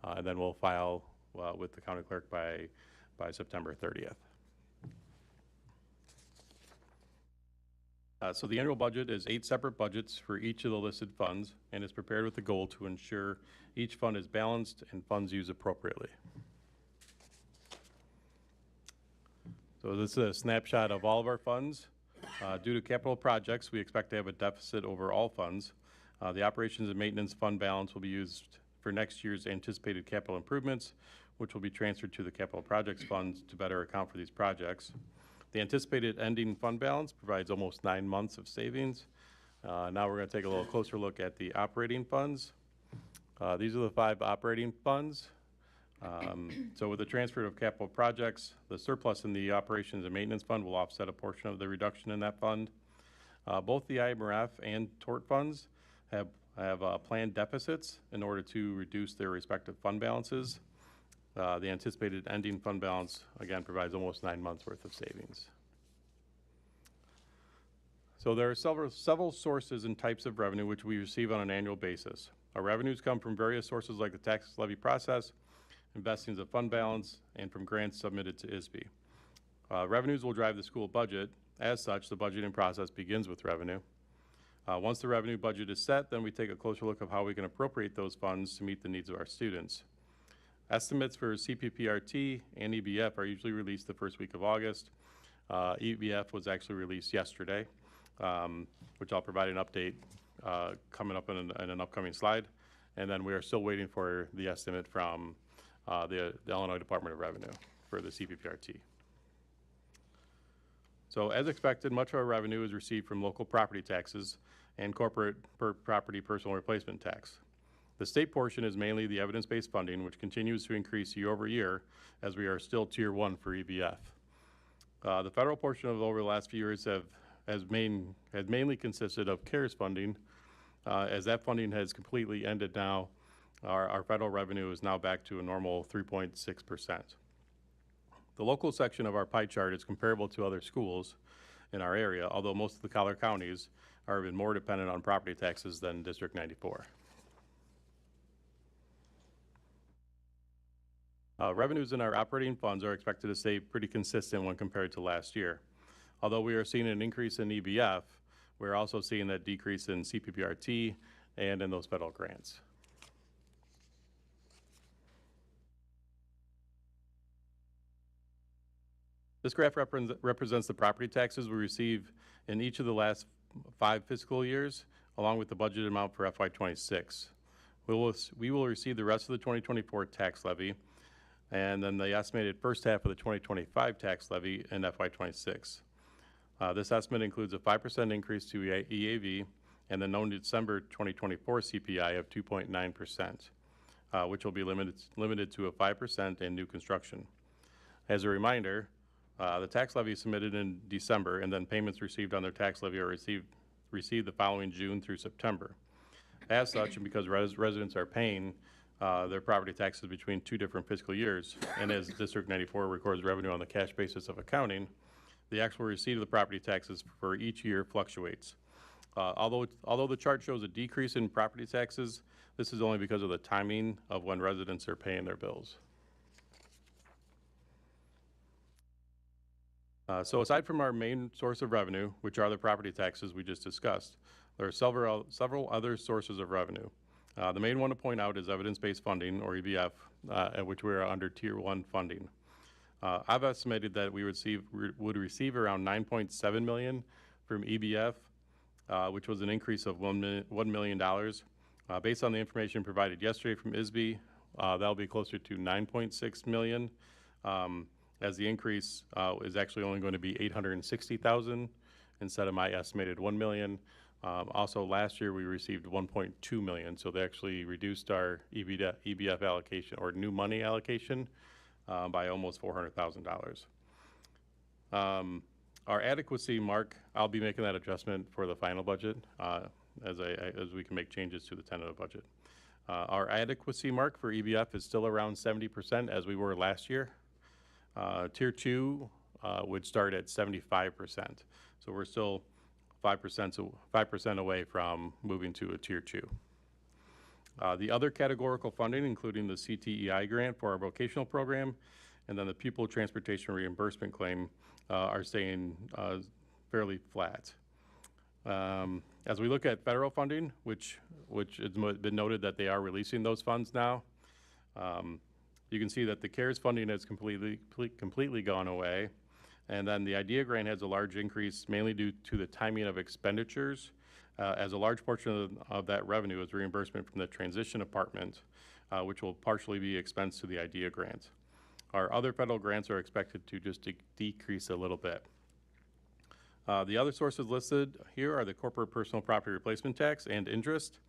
And then we'll file with the county clerk by September 30th. So the annual budget is 8 separate budgets for each of the listed funds and is prepared with the goal to ensure each fund is balanced and funds used appropriately. So this is a snapshot of all of our funds. Due to capital projects, we expect to have a deficit over all funds. The operations and maintenance fund balance will be used for next year's anticipated capital improvements, which will be transferred to the capital projects funds to better account for these projects. The anticipated ending fund balance provides almost 9 months of savings. Now we're going to take a little closer look at the operating funds. These are the 5 operating funds. So with the transfer of capital projects, the surplus in the operations and maintenance fund will offset a portion of the reduction in that fund. Both the IMRF and tort funds have planned deficits in order to reduce their respective fund balances. The anticipated ending fund balance, again, provides almost 9 months worth of savings. So there are several sources and types of revenue which we receive on an annual basis. Our revenues come from various sources like the tax levy process, investings of fund balance, and from grants submitted to ISB. Revenues will drive the school budget. As such, the budgeting process begins with revenue. Once the revenue budget is set, then we take a closer look of how we can appropriate those funds to meet the needs of our students. Estimates for CPPRT and EBF are usually released the first week of August. EBF was actually released yesterday, which I'll provide an update coming up in an upcoming slide. And then we are still waiting for the estimate from the Illinois Department of Revenue for the CPPRT. So as expected, much of our revenue is received from local property taxes and corporate property personal replacement tax. The state portion is mainly the evidence-based funding, which continues to increase year over year as we are still Tier 1 for EBF. The federal portion of over the last few years has mainly consisted of CARES funding. As that funding has completely ended now, our federal revenue is now back to a normal 3.6%. The local section of our pie chart is comparable to other schools in our area, although most of the collar counties are even more dependent on property taxes than District 94. Revenues in our operating funds are expected to stay pretty consistent when compared to last year. Although we are seeing an increase in EBF, we're also seeing that decrease in CPPRT and in those federal grants. This graph represents the property taxes we receive in each of the last 5 fiscal years, along with the budget amount for FY26. We will receive the rest of the 2024 tax levy, and then the estimated first half of the 2025 tax levy in FY26. This estimate includes a 5% increase to EAV and the known December 2024 CPI of 2.9%, which will be limited to a 5% in new construction. As a reminder, the tax levy is submitted in December, and then payments received on their tax levy are received the following June through September. As such, and because residents are paying their property taxes between 2 different fiscal years, and as District 94 records revenue on the cash basis of accounting, the actual receipt of the property taxes for each year fluctuates. Although the chart shows a decrease in property taxes, this is only because of the timing of when residents are paying their bills. So aside from our main source of revenue, which are the property taxes we just discussed, there are several other sources of revenue. The main one to point out is evidence-based funding, or EBF, at which we are under Tier 1 funding. I've estimated that we would receive around $9.7 million from EBF, which was an increase of $1 million. Based on the information provided yesterday from ISB, that'll be closer to $9.6 million, as the increase is actually only going to be $860,000 instead of my estimated $1 million. Also, last year we received $1.2 million, so they actually reduced our EBF allocation, or new money allocation, by almost $400,000. Our adequacy mark, I'll be making that adjustment for the final budget. as we can make changes to the tentative budget. Our adequacy mark for EBF is still around 70% as we were last year. Tier 2 would start at 75%. So we're still 5% away from moving to a Tier 2. The other categorical funding, including the CTEI grant for our vocational program, and then the pupil transportation reimbursement claim, are staying fairly flat. As we look at federal funding, which has been noted that they are releasing those funds now, you can see that the CARES funding has completely gone away, and then the IDEA grant has a large increase mainly due to the timing of expenditures, as a large portion of that revenue is reimbursement from the transition department, which will partially be expensed to the IDEA grant. Our other federal grants are expected to just decrease a little bit. The other sources listed here are the corporate personal property replacement tax and interest.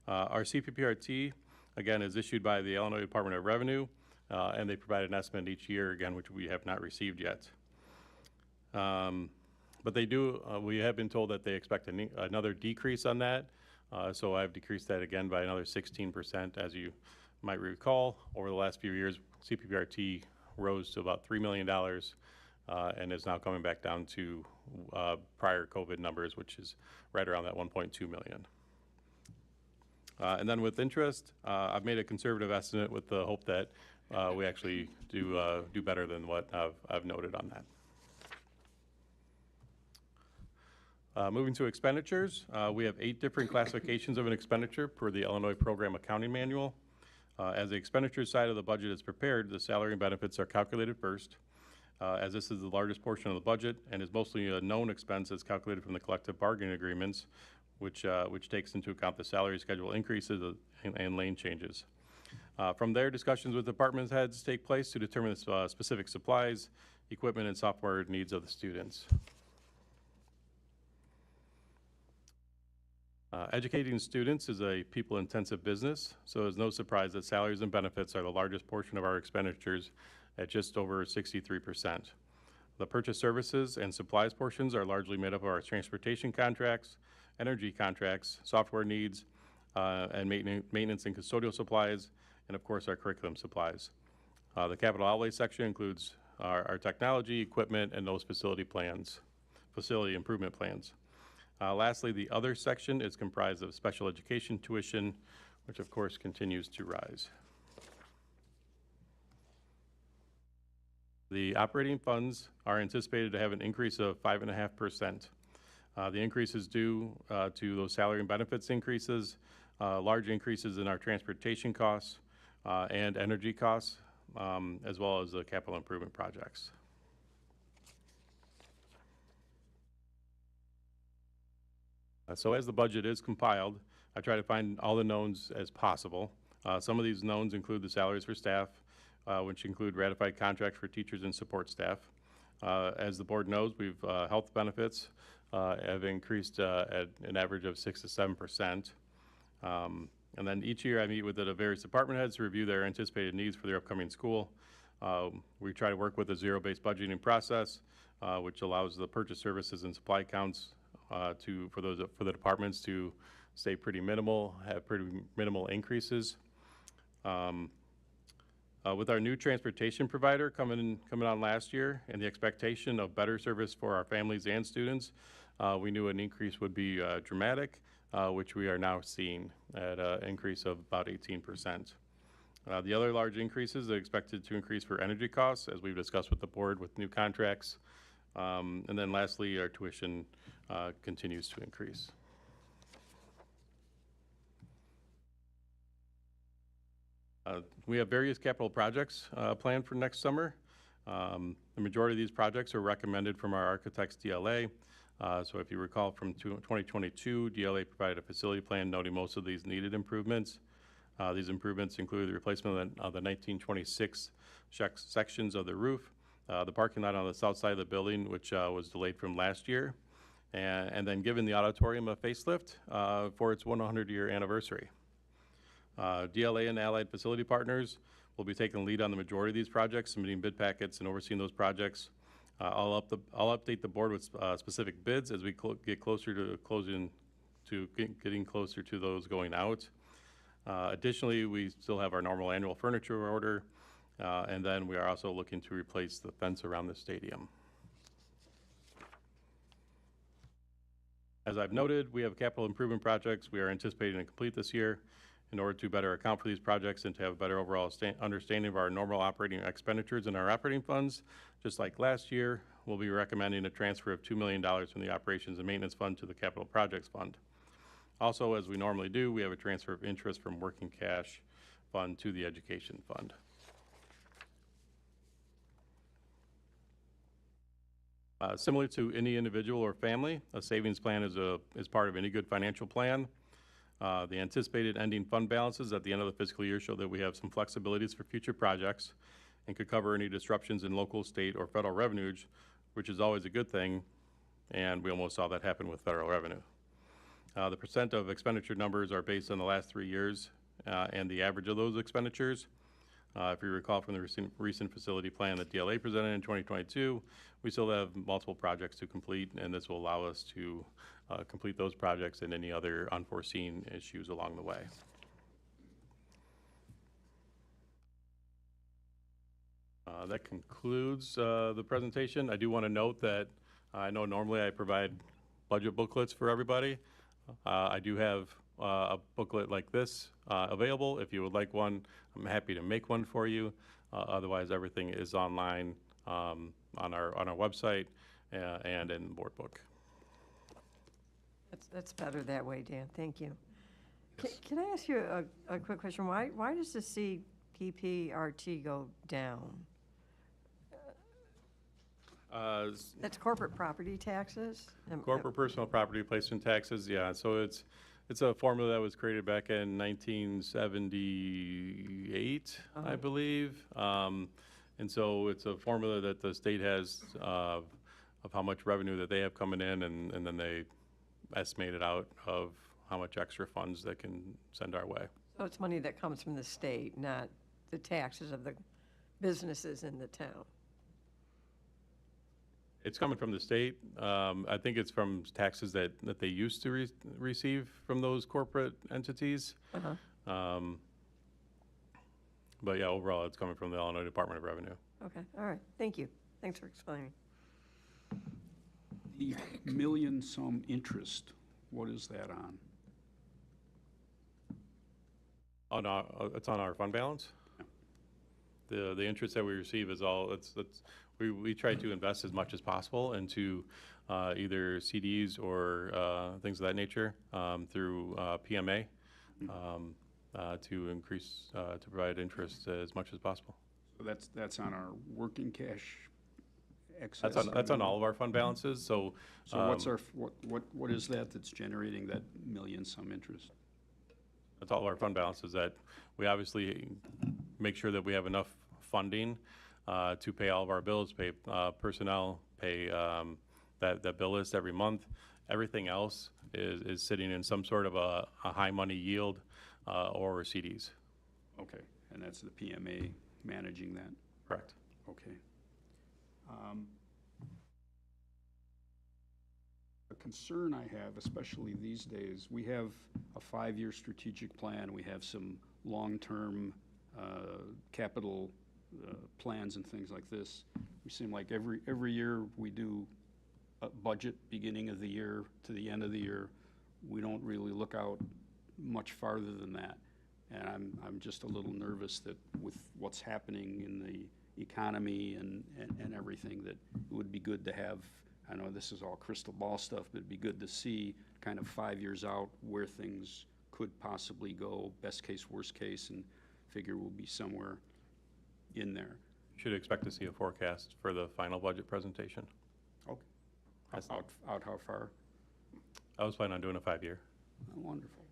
Our CPPRT, again, is issued by the Illinois Department of Revenue, and they provide an estimate each year, again, which we have not received yet. But they do, we have been told that they expect another decrease on that, so I've decreased that again by another 16%. As you might recall, over the last few years, CPPRT rose to about $3 million, and is now coming back down to prior COVID numbers, which is right around that 1.2 million. And then with interest, I've made a conservative estimate with the hope that we actually do better than what I've noted on that. Moving to expenditures, we have 8 different classifications of an expenditure per the Illinois Program Accounting Manual. As the expenditure side of the budget is prepared, the salary and benefits are calculated first, as this is the largest portion of the budget and is mostly a known expense as calculated from the collective bargaining agreements, which takes into account the salary schedule increases and lane changes. From there, discussions with department heads take place to determine the specific supplies, equipment, and software needs of the students. Educating students is a people-intensive business, so it's no surprise that salaries and benefits are the largest portion of our expenditures at just over 63%. The purchase services and supplies portions are largely made up of our transportation contracts, energy contracts, software needs, and maintenance and custodial supplies, and of course our curriculum supplies. The capital outlay section includes our technology, equipment, and those facility improvement plans. Lastly, the other section is comprised of special education tuition, which of course continues to rise. The operating funds are anticipated to have an increase of 5.5%. The increase is due to those salary and benefits increases, large increases in our transportation costs and energy costs, as well as the capital improvement projects. So as the budget is compiled, I try to find all the knowns as possible. Some of these knowns include the salaries for staff, which include ratified contracts for teachers and support staff. As the board knows, health benefits have increased at an average of 6 to 7%. And then each year I meet with the various department heads to review their anticipated needs for their upcoming school. We try to work with a zero-based budgeting process, which allows the purchase services and supply accounts for the departments to stay pretty minimal, have pretty minimal increases. With our new transportation provider coming on last year and the expectation of better service for our families and students, we knew an increase would be dramatic, which we are now seeing at an increase of about 18%. The other large increases are expected to increase for energy costs, as we've discussed with the board with new contracts. And then lastly, our tuition continues to increase. We have various capital projects planned for next summer. The majority of these projects are recommended from our architect's DLA. So if you recall from 2022, DLA provided a facility plan noting most of these needed improvements. These improvements include the replacement of the 1926 sections of the roof, the parking lot on the south side of the building, which was delayed from last year, and then given the auditorium a facelift for its 100-year anniversary. DLA and allied facility partners will be taking the lead on the majority of these projects, submitting bid packets and overseeing those projects. I'll update the board with specific bids as we get closer to closing to getting closer to those going out. Additionally, we still have our normal annual furniture order, and then we are also looking to replace the fence around the stadium. As I've noted, we have capital improvement projects we are anticipating to complete this year. In order to better account for these projects and to have a better overall understanding of our normal operating expenditures and our operating funds, just like last year, we'll be recommending a transfer of $2 million from the Operations and Maintenance Fund to the Capital Projects Fund. Also, as we normally do, we have a transfer of interest from working cash fund to the Education Fund. Similar to any individual or family, a savings plan is part of any good financial plan. The anticipated ending fund balances at the end of the fiscal year show that we have some flexibilities for future projects and could cover any disruptions in local, state, or federal revenues, which is always a good thing, and we almost saw that happen with federal revenue. The percent of expenditure numbers are based on the last 3 years and the average of those expenditures. If you recall from the recent facility plan that DLA presented in 2022, we still have multiple projects to complete, and this will allow us to complete those projects and any other unforeseen issues along the way. That concludes the presentation. I do want to note that I know normally I provide budget booklets for everybody. I do have a booklet like this available. If you would like one, I'm happy to make one for you. Otherwise, everything is online on our website and in the board book. That's better that way, Dan. Thank you. Can I ask you a quick question? Why does the CPPRT go down? That's corporate property taxes? Corporate personal property placement taxes, yeah. So it's a formula that was created back in 1978, I believe. And so it's a formula that the state has of how much revenue that they have coming in, and then they estimate it out of how much extra funds they can send our way. So it's money that comes from the state, not the taxes of the businesses in the town? It's coming from the state. I think it's from taxes that they used to receive from those corporate entities. But yeah, overall, it's coming from the Illinois Department of Revenue. Okay, all right. Thank you. Thanks for explaining. The million sum interest, what is that on? It's on our fund balance. The interest that we receive is all, we try to invest as much as possible into either CDs or things of that nature through PMA to increase, to provide interest as much as possible. So that's on our working cash excess? That's on all of our fund balances. So what's our, what is that that's generating that million sum interest? That's all of our fund balances that we obviously make sure that we have enough funding to pay all of our bills, pay personnel, pay that bill list every month. Everything else is sitting in some sort of a high money yield or CDs. Okay, and that's the PMA managing that? Correct. Okay. A concern I have, especially these days, we have a 5-year strategic plan. We have some long-term capital plans and things like this. We seem like every year we do a budget beginning of the year to the end of the year. We don't really look out much farther than that. And I'm just a little nervous that with what's happening in the economy and everything, that it would be good to have, I know this is all crystal ball stuff, but it'd be good to see kind of 5 years out where things could possibly go, best case, worst case, and figure we'll be somewhere in there. You should expect to see a forecast for the final budget presentation. Okay. Out how far? I was planning on doing a 5-year. Oh, wonderful.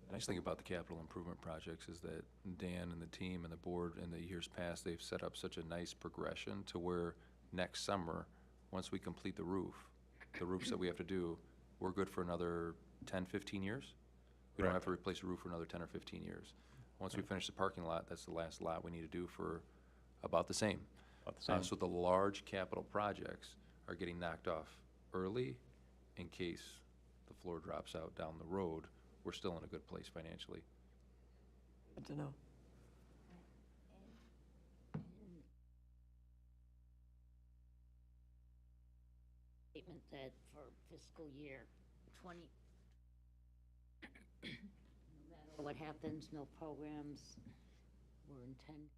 The nice thing about the capital improvement projects is that Dan and the team and the board in the years past, they've set up such a nice progression to where next summer, once we complete the roofs that we have to do, we're good for another 10, 15 years. We don't have to replace a roof for another 10 or 15 years. Once we finish the parking lot, that's the last lot we need to do for about the same. So the large capital projects are getting knocked off early in case the floor drops out down the road, we're still in a good place financially. Good to know. Statement that for fiscal year 20, no matter what happens, no programs were intended.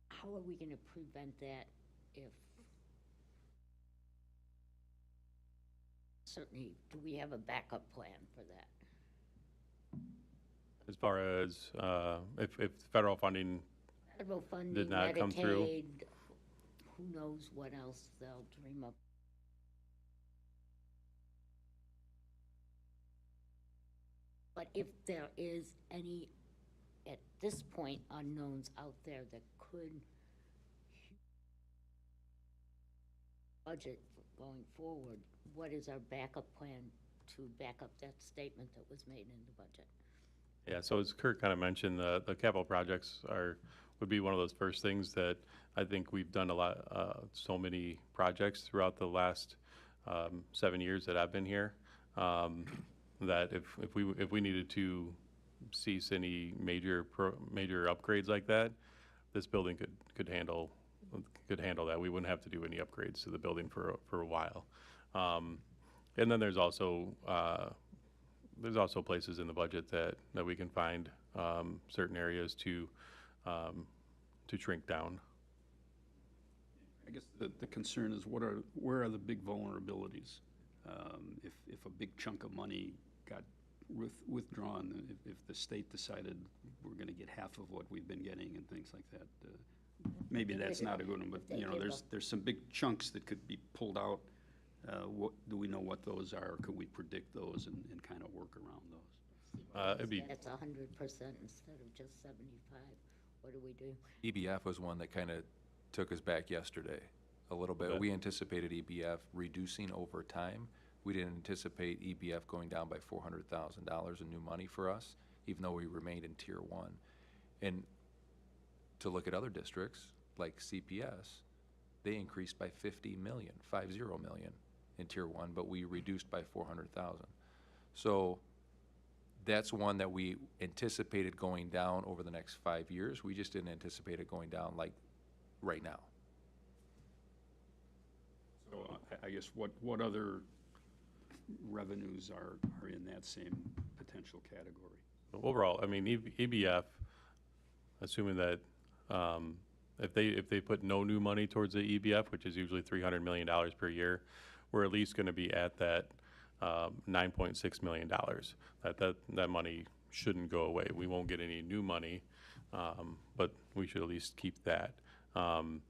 How are we going to prevent that if, certainly, do we have a backup plan for that? As far as if federal funding Federal funding, did not come through. Medicaid, who knows what else they'll dream up. But if there is any, at this point, unknowns out there that could budget going forward, what is our backup plan to back up that statement that was made in the budget? Yeah, so as Kurt kind of mentioned, the capital projects would be one of those first things that I think we've done a lot, so many projects throughout the last 7 years that I've been here, that if we needed to cease any major upgrades like that, this building could handle that. We wouldn't have to do any upgrades to the building for a while. And then there's also places in the budget that we can find certain areas to shrink down. I guess the concern is where are the big vulnerabilities? If a big chunk of money got withdrawn, if the state decided we're going to get half of what we've been getting and things like that, maybe that's not a good one. But there's some big chunks that could be pulled out. Do we know what those are? Could we predict those and kind of work around those? That's 100% instead of just 75. What do we do? EBF was one that kind of took us back yesterday a little bit. Yeah. We anticipated EBF reducing over time. We didn't anticipate EBF going down by $400,000 in new money for us, even though we remained in Tier 1. And to look at other districts like CPS, they increased by 50 million in Tier 1, but we reduced by 400,000. So that's one that we anticipated going down over the next 5 years. We just didn't anticipate it going down like right now. So I guess what other revenues are in that same potential category? Overall, I mean, EBF, assuming that if they put no new money towards the EBF, which is usually $300 million per year, we're at least going to be at that $9.6 million. That money shouldn't go away. We won't get any new money, but we should at least keep that. And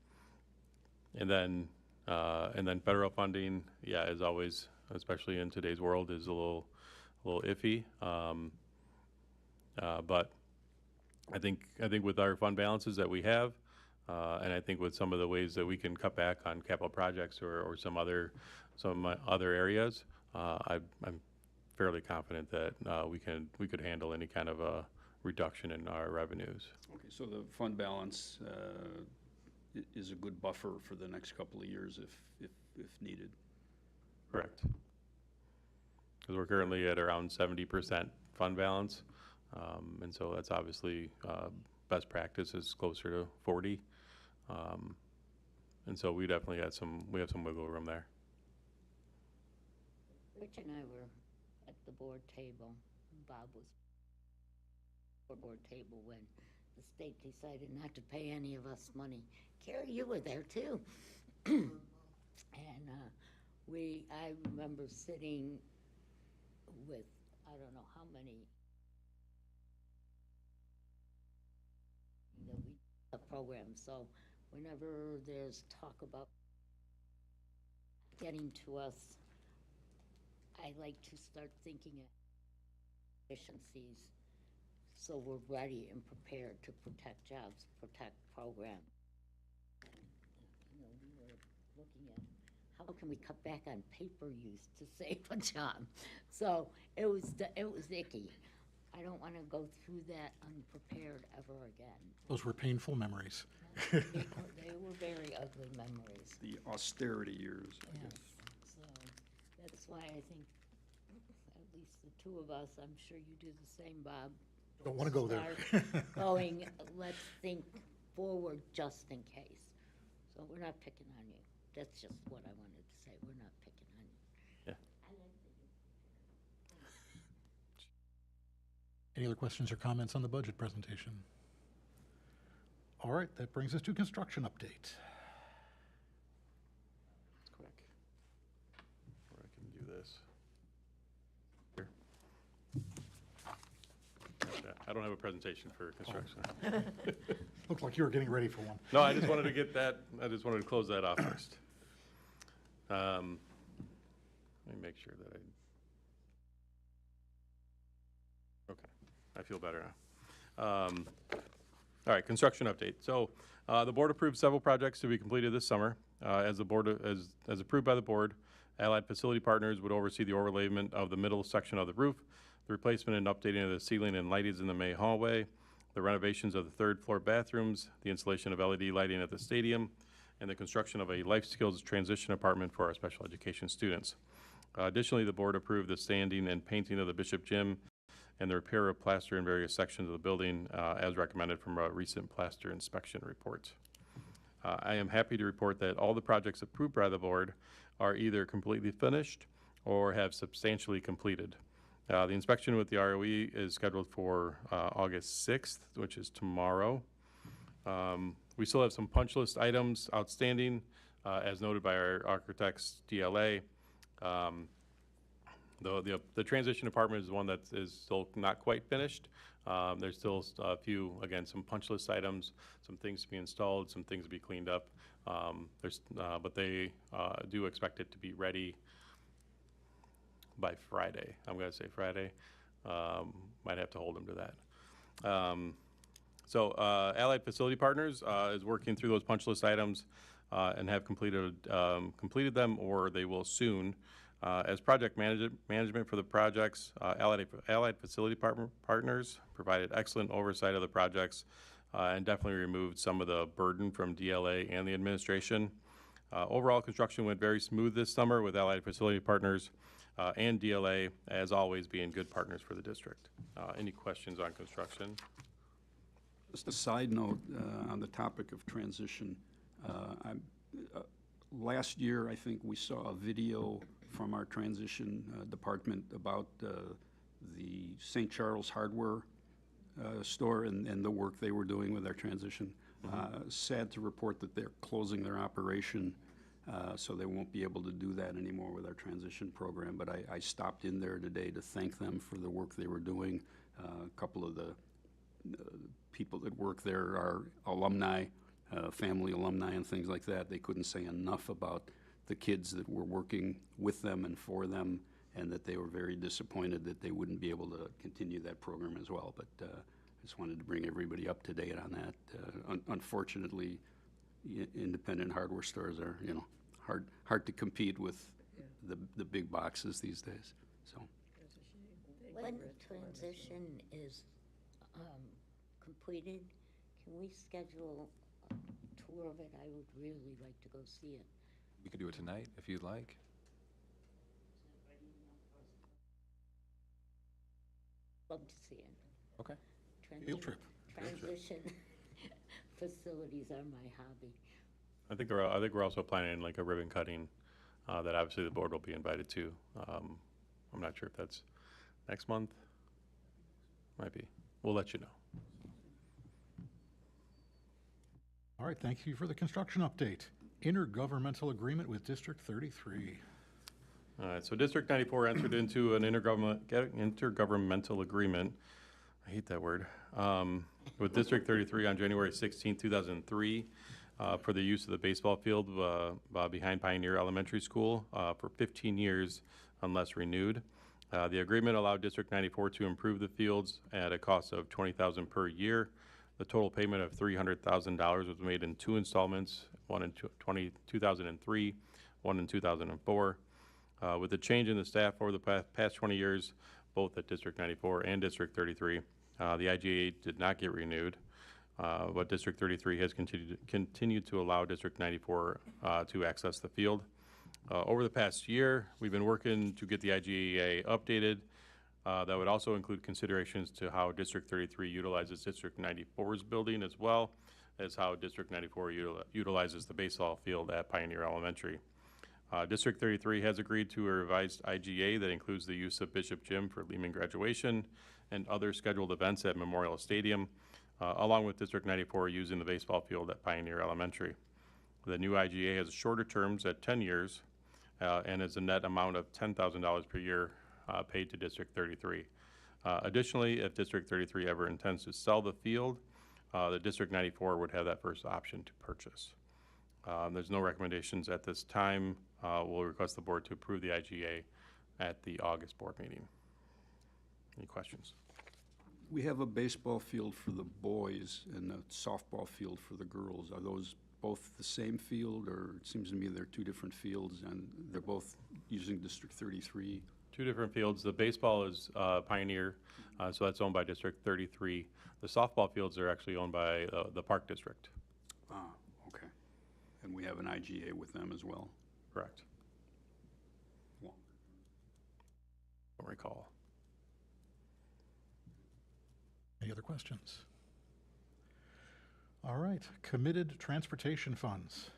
then federal funding, yeah, as always, especially in today's world, is a little iffy. But I think with our fund balances that we have, and I think with some of the ways that we can cut back on capital projects or some other areas, I'm fairly confident that we could handle any kind of a reduction in our revenues. Okay, so the fund balance is a good buffer for the next couple of years if needed. Correct. Because we're currently at around 70% fund balance, and so that's obviously best practice is closer to 40, and so we definitely have some wiggle room there. Rich and I were at the board table. Bob was at the board table when the state decided not to pay any of us money. Carrie, you were there too. And I remember sitting with, I don't know how many, the program. So whenever there's talk about getting to us, I like to start thinking of efficiencies so we're ready and prepared to protect jobs, protect programs. You know, we were looking at how can we cut back on paper use to save a job. So it was icky. I don't want to go through that unprepared ever again. Those were painful memories. They were very ugly memories. The austerity years, I guess. So That's why I think, at least the two of us, I'm sure you do the same, Bob. Don't want to go there. Start going, let's think forward just in case. So we're not picking on you. That's just what I wanted to say. We're not picking on you. Yeah. Any other questions or comments on the budget presentation? All right, that brings us to construction update. It's quick. Or I can do this. Here. Yeah, I don't have a presentation for construction. Looked like you were getting ready for one. No, I just wanted to get that, I just wanted to close that off first. Let me make sure that okay, I feel better now. All right, construction update. So the board approved several projects to be completed this summer. As approved by the board, Allied Facility Partners would oversee the overlayment of the middle section of the roof, the replacement and updating of the ceiling and lightings in the main hallway, the renovations of the third floor bathrooms, the installation of LED lighting at the stadium, and the construction of a life skills transition apartment for our special education students. Additionally, the board approved the sanding and painting of the Bishop Gym and the repair of plaster in various sections of the building as recommended from a recent plaster inspection report. I am happy to report that all the projects approved by the board are either completely finished or have substantially completed. The inspection with the ROE is scheduled for August 6th, which is tomorrow. We still have some punch list items outstanding, as noted by our architect's DLA. The transition apartment is one that is still not quite finished. There's still a few, again, some punch list items, some things to be installed, some things to be cleaned up. But they do expect it to be ready by Friday. I'm going to say Friday. Might have to hold them to that. So Allied Facility Partners is working through those punch list items and have completed them, or they will soon. As project management for the projects, Allied Facility Partners provided excellent oversight of the projects and definitely removed some of the burden from DLA and the administration. Overall, construction went very smooth this summer with Allied Facility Partners and DLA, as always, being good partners for the district. Any questions on construction? Just a side note on the topic of transition. Last year, I think we saw a video from our transition department about the St. Charles hardware store and the work they were doing with our transition. Sad to report that they're closing their operation, so they won't be able to do that anymore with our transition program. But I stopped in there today to thank them for the work they were doing. A couple of the people that work there are alumni, family alumni and things like that. They couldn't say enough about the kids that were working with them and for them, and that they were very disappointed that they wouldn't be able to continue that program as well. But just wanted to bring everybody up to date on that. Unfortunately, independent hardware stores are, hard to compete with the big boxes these days. So When the transition is completed, can we schedule a tour of it? I would really like to go see it. We could do it tonight if you'd like. Love to see it. Okay. Field trip. Transition facilities are my hobby. I think we're also planning like a ribbon cutting that obviously the board will be invited to. I'm not sure if that's next month. Might be. We'll let you know. All right, thank you for the construction update. Intergovernmental agreement with District 33. All right, so District 94 entered into an intergovernmental agreement, I hate that word, with District 33 on January 16, 2003 for the use of the baseball field behind Pioneer Elementary School for 15 years unless renewed. The agreement allowed District 94 to improve the fields at a cost of $20,000 per year. The total payment of $300,000 was made in 2 installments, one in 2003, one in 2004. With the change in the staff over the past 20 years, both at District 94 and District 33, the IGA did not get renewed, but District 33 has continued to allow District 94 to access the field. Over the past year, we've been working to get the IGA updated. That would also include considerations to how District 33 utilizes District 94's building, as well as how District 94 utilizes the baseball field at Pioneer Elementary. District 33 has agreed to a revised IGA that includes the use of Bishop Gym for Lehman graduation and other scheduled events at Memorial Stadium, along with District 94 using the baseball field at Pioneer Elementary. The new IGA has shorter terms at 10 years and is a net amount of $10,000 per year paid to District 33. Additionally, if District 33 ever intends to sell the field, the District 94 would have that first option to purchase. There's no recommendations at this time. We'll request the board to approve the IGA at the August board meeting. Any questions? We have a baseball field for the boys and a softball field for the girls. Are those both the same field, or it seems to me they're two different fields and they're both using District 33? Two different fields. The baseball is Pioneer, so that's owned by District 33. The softball fields are actually owned by the Park District. Ah, okay. And we have an IGA with them as well? Correct. Don't recall. Any other questions? All right, committed transportation funds.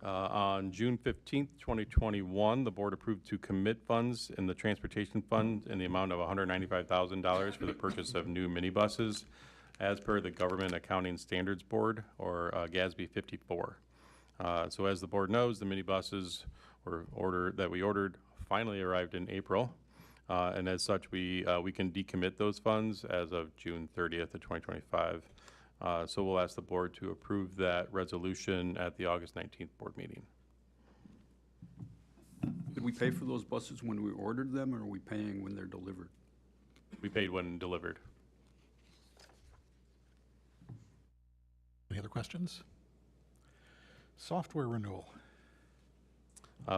On June 15th, 2021, the board approved to commit funds in the transportation fund in the amount of $195,000 for the purchase of new minibuses as per the Government Accounting Standards Board, or GASB 54. So as the board knows, the minibuses that we ordered finally arrived in April. And as such, we can decommit those funds as of June 30th of 2025. So we'll ask the board to approve that resolution at the August 19th board meeting. Did we pay for those buses when we ordered them, or are we paying when they're delivered? We paid when delivered. Any other questions? Software renewal.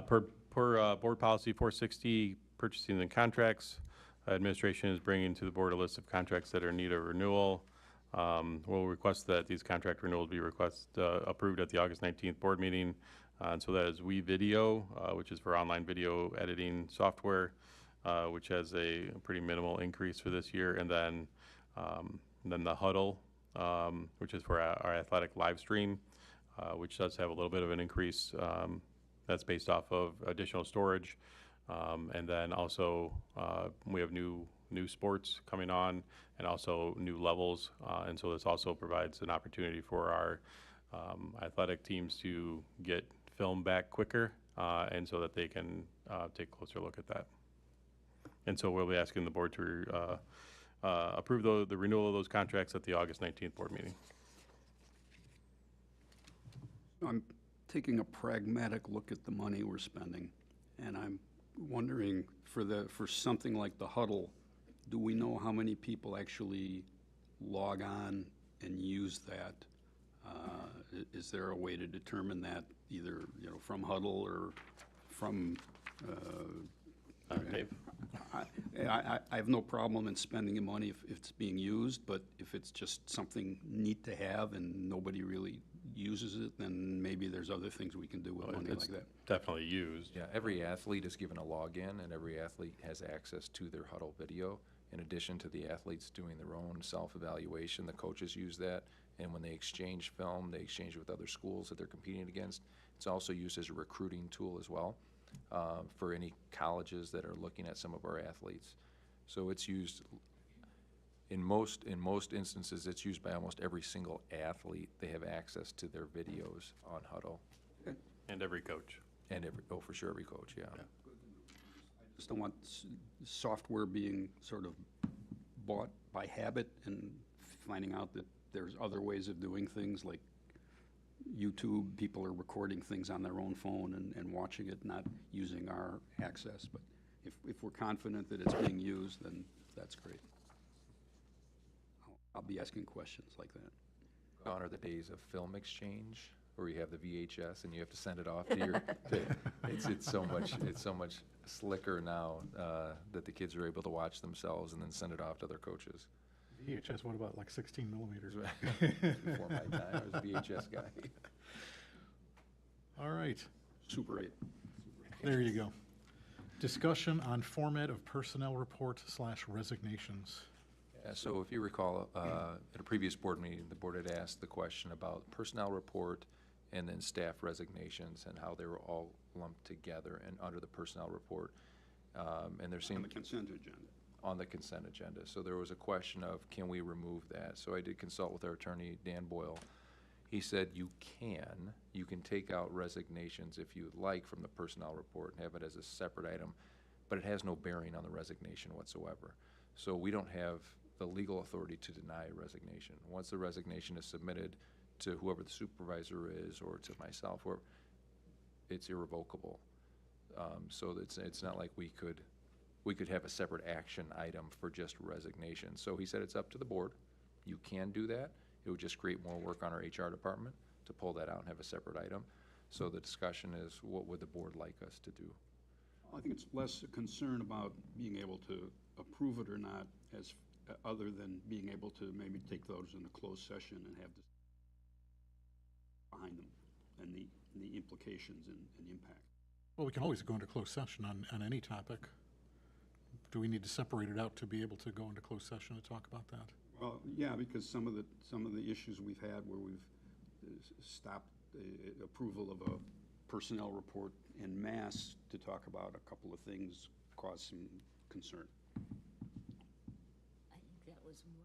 Per board policy 460, purchasing and contracts, administration is bringing to the board a list of contracts that are in need of renewal. We'll request that these contract renewals be approved at the August 19th board meeting. And so that is WeVideo, which is for online video editing software, which has a pretty minimal increase for this year. And then the Huddle, which is for our athletic live stream, which does have a little bit of an increase. That's based off of additional storage. And then also we have new sports coming on, and also new levels. And so this also provides an opportunity for our athletic teams to get film back quicker, and so that they can take a closer look at that. And so we'll be asking the board to approve the renewal of those contracts at the August 19th board meeting. I'm taking a pragmatic look at the money we're spending, and I'm wondering, for something like the Huddle, do we know how many people actually log on and use that? Is there a way to determine that, either from Huddle or from Dave? I have no problem in spending the money if it's being used, but if it's just something neat to have and nobody really uses it, then maybe there's other things we can do with money like that. Definitely used. Yeah, every athlete is given a login, and every athlete has access to their Huddle video. In addition to the athletes doing their own self-evaluation, the coaches use that, and when they exchange film, they exchange it with other schools that they're competing against. It's also used as a recruiting tool as well for any colleges that are looking at some of our athletes. So it's used in most instances. It's used by almost every single athlete. They have access to their videos on Huddle. And every coach. And for sure, every coach, yeah. I just don't want software being sort of bought by habit and finding out that there's other ways of doing things, like YouTube. People are recording things on their own phone and watching it, not using our access. But if we're confident that it's being used, then that's great. I'll be asking questions like that. Gone are the days of film exchange, where you have the VHS and you have to send it off to your. It's so much slicker now that the kids are able to watch themselves and then send it off to their coaches. VHS, what about like 16 millimeters? Before my time, I was a VHS guy. All right. Super 8. There you go. Discussion on format of personnel report / resignations. Yeah, so if you recall, at a previous board meeting, the board had asked the question about personnel report and then staff resignations and how they were all lumped together and under the personnel report. And there seemed On the consent agenda. on the consent agenda. So there was a question of, can we remove that? So I did consult with our attorney, Dan Boyle. He said you can take out resignations if you would like from the personnel report and have it as a separate item, but it has no bearing on the resignation whatsoever. So we don't have the legal authority to deny a resignation. Once the resignation is submitted to whoever the supervisor is or to myself, or it's irrevocable. So it's not like we could have a separate action item for just resignation. So he said it's up to the board. You can do that. It would just create more work on our HR department to pull that out and have a separate item. So the discussion is, what would the board like us to do? I think it's less a concern about being able to approve it or not, as other than being able to maybe take those in a closed session and have this behind them and the implications and impact. Well, we can always go into closed session on any topic. Do we need to separate it out to be able to go into closed session to talk about that? Well, yeah, because some of the issues we've had where we've stopped the approval of a personnel report en masse to talk about a couple of things caused some concern. I think that was more.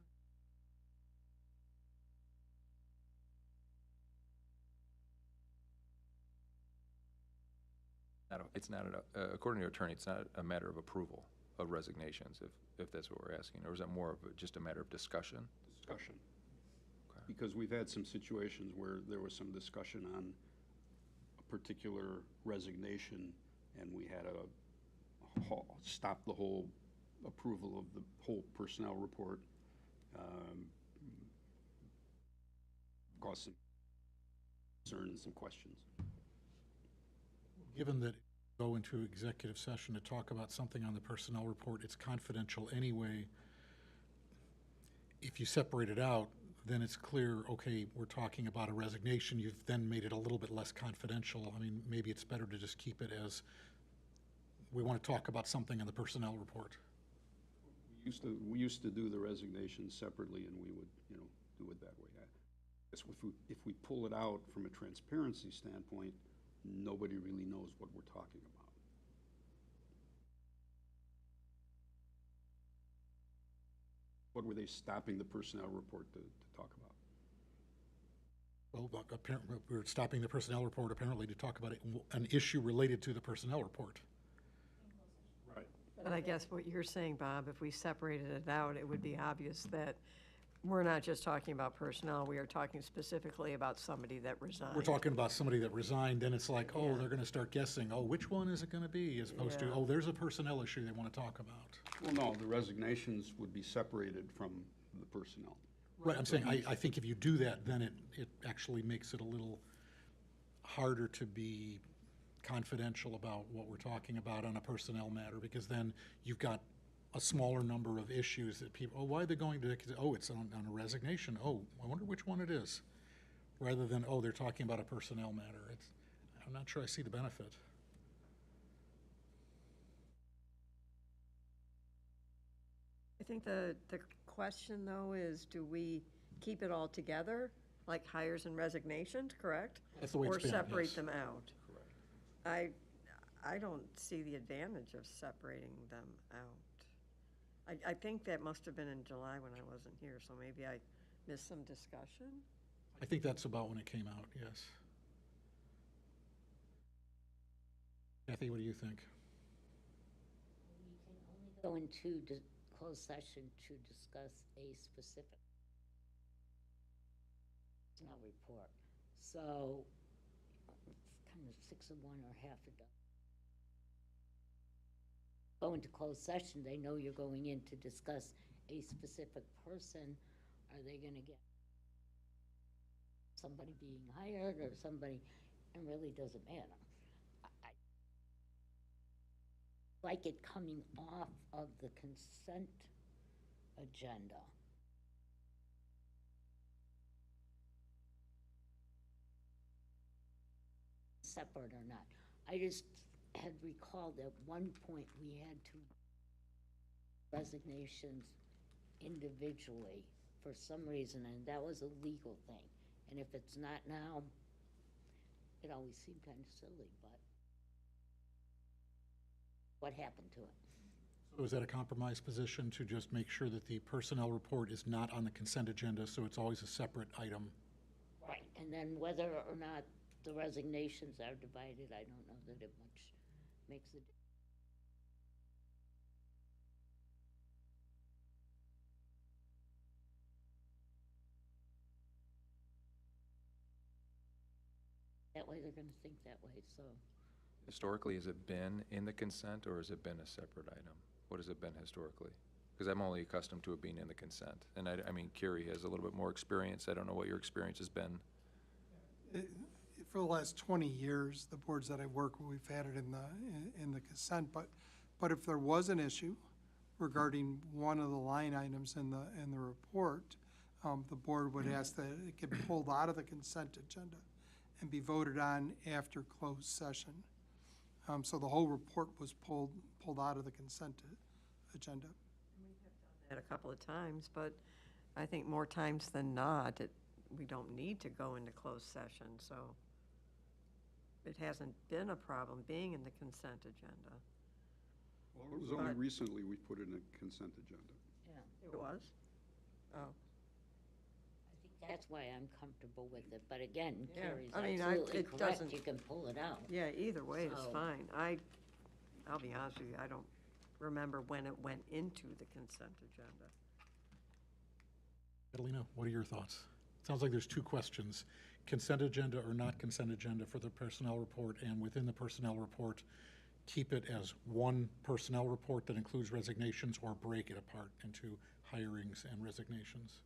It's not, according to your attorney, it's not a matter of approval of resignations, if that's what we're asking, or is that more of just a matter of discussion? Discussion. Because we've had some situations where there was some discussion on a particular resignation, and we had to stop the whole approval of the whole personnel report. Caused some concern and some questions. Given that go into executive session to talk about something on the personnel report, it's confidential anyway. If you separate it out, then it's clear, okay, we're talking about a resignation. You've then made it a little bit less confidential. I mean, maybe it's better to just keep it as, we want to talk about something in the personnel report. We used to do the resignation separately, and we would, do it that way. I guess if we pull it out from a transparency standpoint, nobody really knows what we're talking about. What were they stopping the personnel report to talk about? Well, apparently, we're stopping the personnel report apparently to talk about an issue related to the personnel report. Right. But I guess what you're saying, Bob, if we separated it out, it would be obvious that we're not just talking about personnel, we are talking specifically about somebody that resigned. We're talking about somebody that resigned, then it's like, oh, they're gonna start guessing, oh, which one is it gonna be? As opposed to, oh, there's a personnel issue they wanna talk about. Well, no, the resignations would be separated from the personnel. Right, I'm saying, I think if you do that, then it actually makes it a little harder to be confidential about what we're talking about on a personnel matter, because then you've got a smaller number of issues that people, oh, why are they going to, oh, it's on a resignation, oh, I wonder which one it is, rather than, oh, they're talking about a personnel matter. I'm not sure I see the benefit. I think the question, though, is do we keep it all together, like hires and resignations, correct? That's the way it's been, Or separate yes. them out? Correct. I don't see the advantage of separating them out. I think that must have been in July when I wasn't here, so maybe I missed some discussion. I think that's about when it came out, yes. Kathy, what do you think? We can only go into closed session to discuss a specific personnel report. So it's kind of 6 of one or half a dozen. Go into closed session, they know you're going in to discuss a specific person. Are they going to get somebody being hired or somebody? It really doesn't matter. I like it coming off of the consent agenda. Separate or not. I just had recalled at one point we had to resignations individually for some reason, and that was a legal thing. And if it's not now, it always seemed kind of silly, but what happened to it? So is that a compromise position to just make sure that the personnel report is not on the consent agenda, so it's always a separate item? Right. And then whether or not the resignations are divided, I don't know that it much makes a difference. That way they're going to think that way, so. Historically, has it been in the consent, or has it been a separate item? What has it been historically? Because I'm only accustomed to it being in the consent. And I mean, Carrie has a little bit more experience. I don't know what your experience has been. For the last 20 years, the boards that I work with, we've had it in the consent, but if there was an issue regarding one of the line items in the report, the board would ask that it get pulled out of the consent agenda and be voted on after closed session. So the whole report was pulled out of the consent agenda. That a couple of times, but I think more times than not, we don't need to go into closed session, so it hasn't been a problem being in the consent agenda. Well, it was only recently we put it in a consent agenda. Yeah. It was? Oh. I think that's why I'm comfortable with it, but again, Yeah, Carrie's I mean, absolutely it correct, doesn't- you can pull it out. Yeah, either way is So- fine. I'll be honest with you, I don't remember when it went into the consent agenda. Catalina, what are your thoughts? Sounds like there's two questions, consent agenda or not consent agenda for the personnel report, and within the personnel report, keep it as one personnel report that includes resignations, or break it apart into hirings and resignations.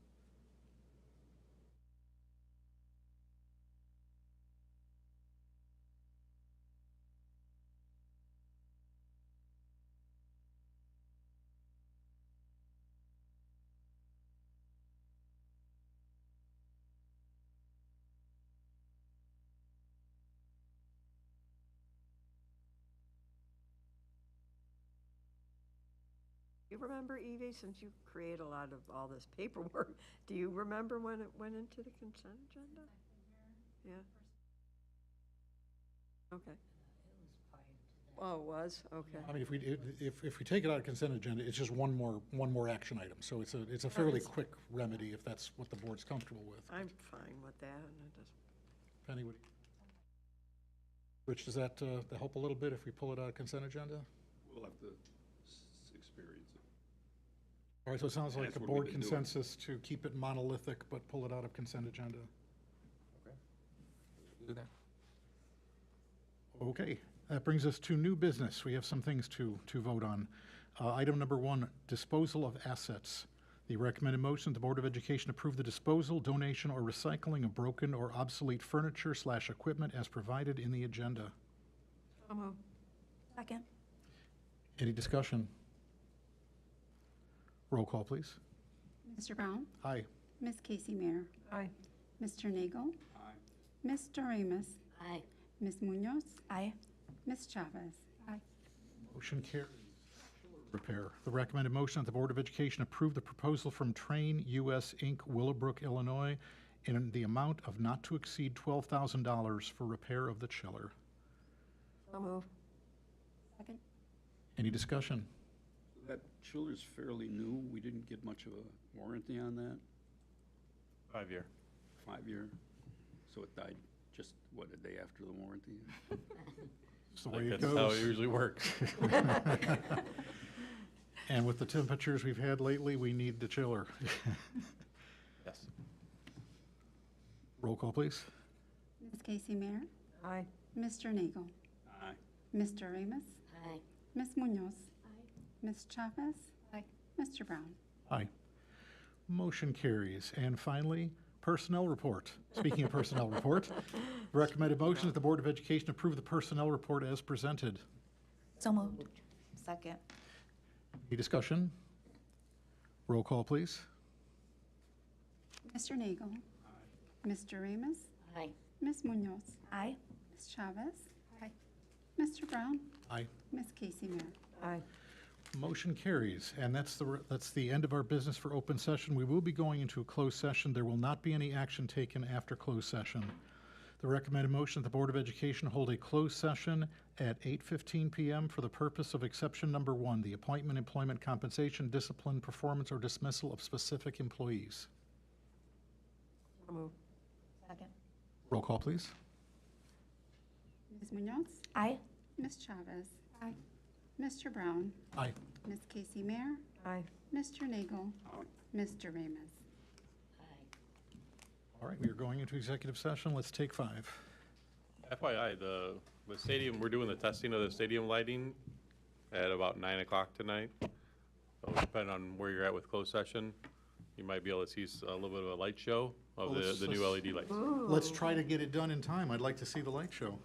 You remember, Evie, since you create a lot of all this paperwork, do you remember when it went into the consent agenda? Yeah. Okay. Oh, it was? Okay. I mean, if we take it out of consent agenda, it's just one more action item. So it's a fairly quick remedy if that's what the board's comfortable with. I'm fine with that, and it doesn't. Penny, Rich, does that help a little bit if we pull it out of consent agenda? We'll have to experience it. All right, so it sounds like That's a what board we've been doing. consensus to keep it monolithic, but pull it out of consent agenda. Okay. Do that. Okay, that brings us to new business. We have some things to vote on. Item number 1, disposal of assets. The recommended motion, the Board of Education approve the disposal, donation, or recycling of broken or obsolete furniture/equipment as provided in the agenda. So moved. Second. Any discussion? Roll call, please. Mr. Brown? Aye. Ms. Casey Mayer? Aye. Mr. Nagel? Aye. Mr. Ramos? Aye. Ms. Munoz? Aye. Ms. Chavez? Aye. Motion carries. Repair. The recommended motion that the Board of Education approve the proposal from Train US Inc., Willowbrook, Illinois, in the amount of not to exceed $12,000 for repair of the chiller. So moved. Second. Any discussion? That chiller's fairly new. We didn't get much of a warranty on that. 5-year. 5-year. So it died just, what, a day after the warranty? That's the way it That's how goes. it usually works. And with the temperatures we've had lately, we need the chiller. Yes. Roll call, please. Ms. Casey Mayer? Aye. Mr. Nagel? Aye. Mr. Ramos? Aye. Ms. Munoz? Ms. Chavez? Aye. Mr. Brown? Aye. Motion carries. And finally, personnel report. Speaking of personnel report, recommended motion that the Board of Education approve the personnel report as presented. So moved. Second. Any discussion? Roll call, please. Mr. Nagel? Mr. Ramos? Aye. Ms. Munoz? Aye. Ms. Chavez? Aye. Mr. Brown? Aye. Ms. Casey Mayer? Aye. Motion carries, and that's the end of our business for open session. We will be going into a closed session. There will not be any action taken after closed session. The recommended motion that the Board of Education hold a closed session at 8:15 p.m. for the purpose of exception number 1, the appointment, employment, compensation, discipline, performance, or dismissal of specific employees. So moved. Second. Roll call, please. Ms. Munoz? Aye. Ms. Chavez? Aye. Mr. Brown? Aye. Ms. Casey Mayer? Aye. Mr. Nagel? Mr. Ramus? All right, we are going into executive session. Let's take 5. FYI, the stadium, we're doing the testing of the stadium lighting at about 9 o'clock tonight. So depending on where you're at with closed session, you might be able to see a little bit of a light show of Well, the new LED lights. Let's try to get it done in time. I'd like to see the light show.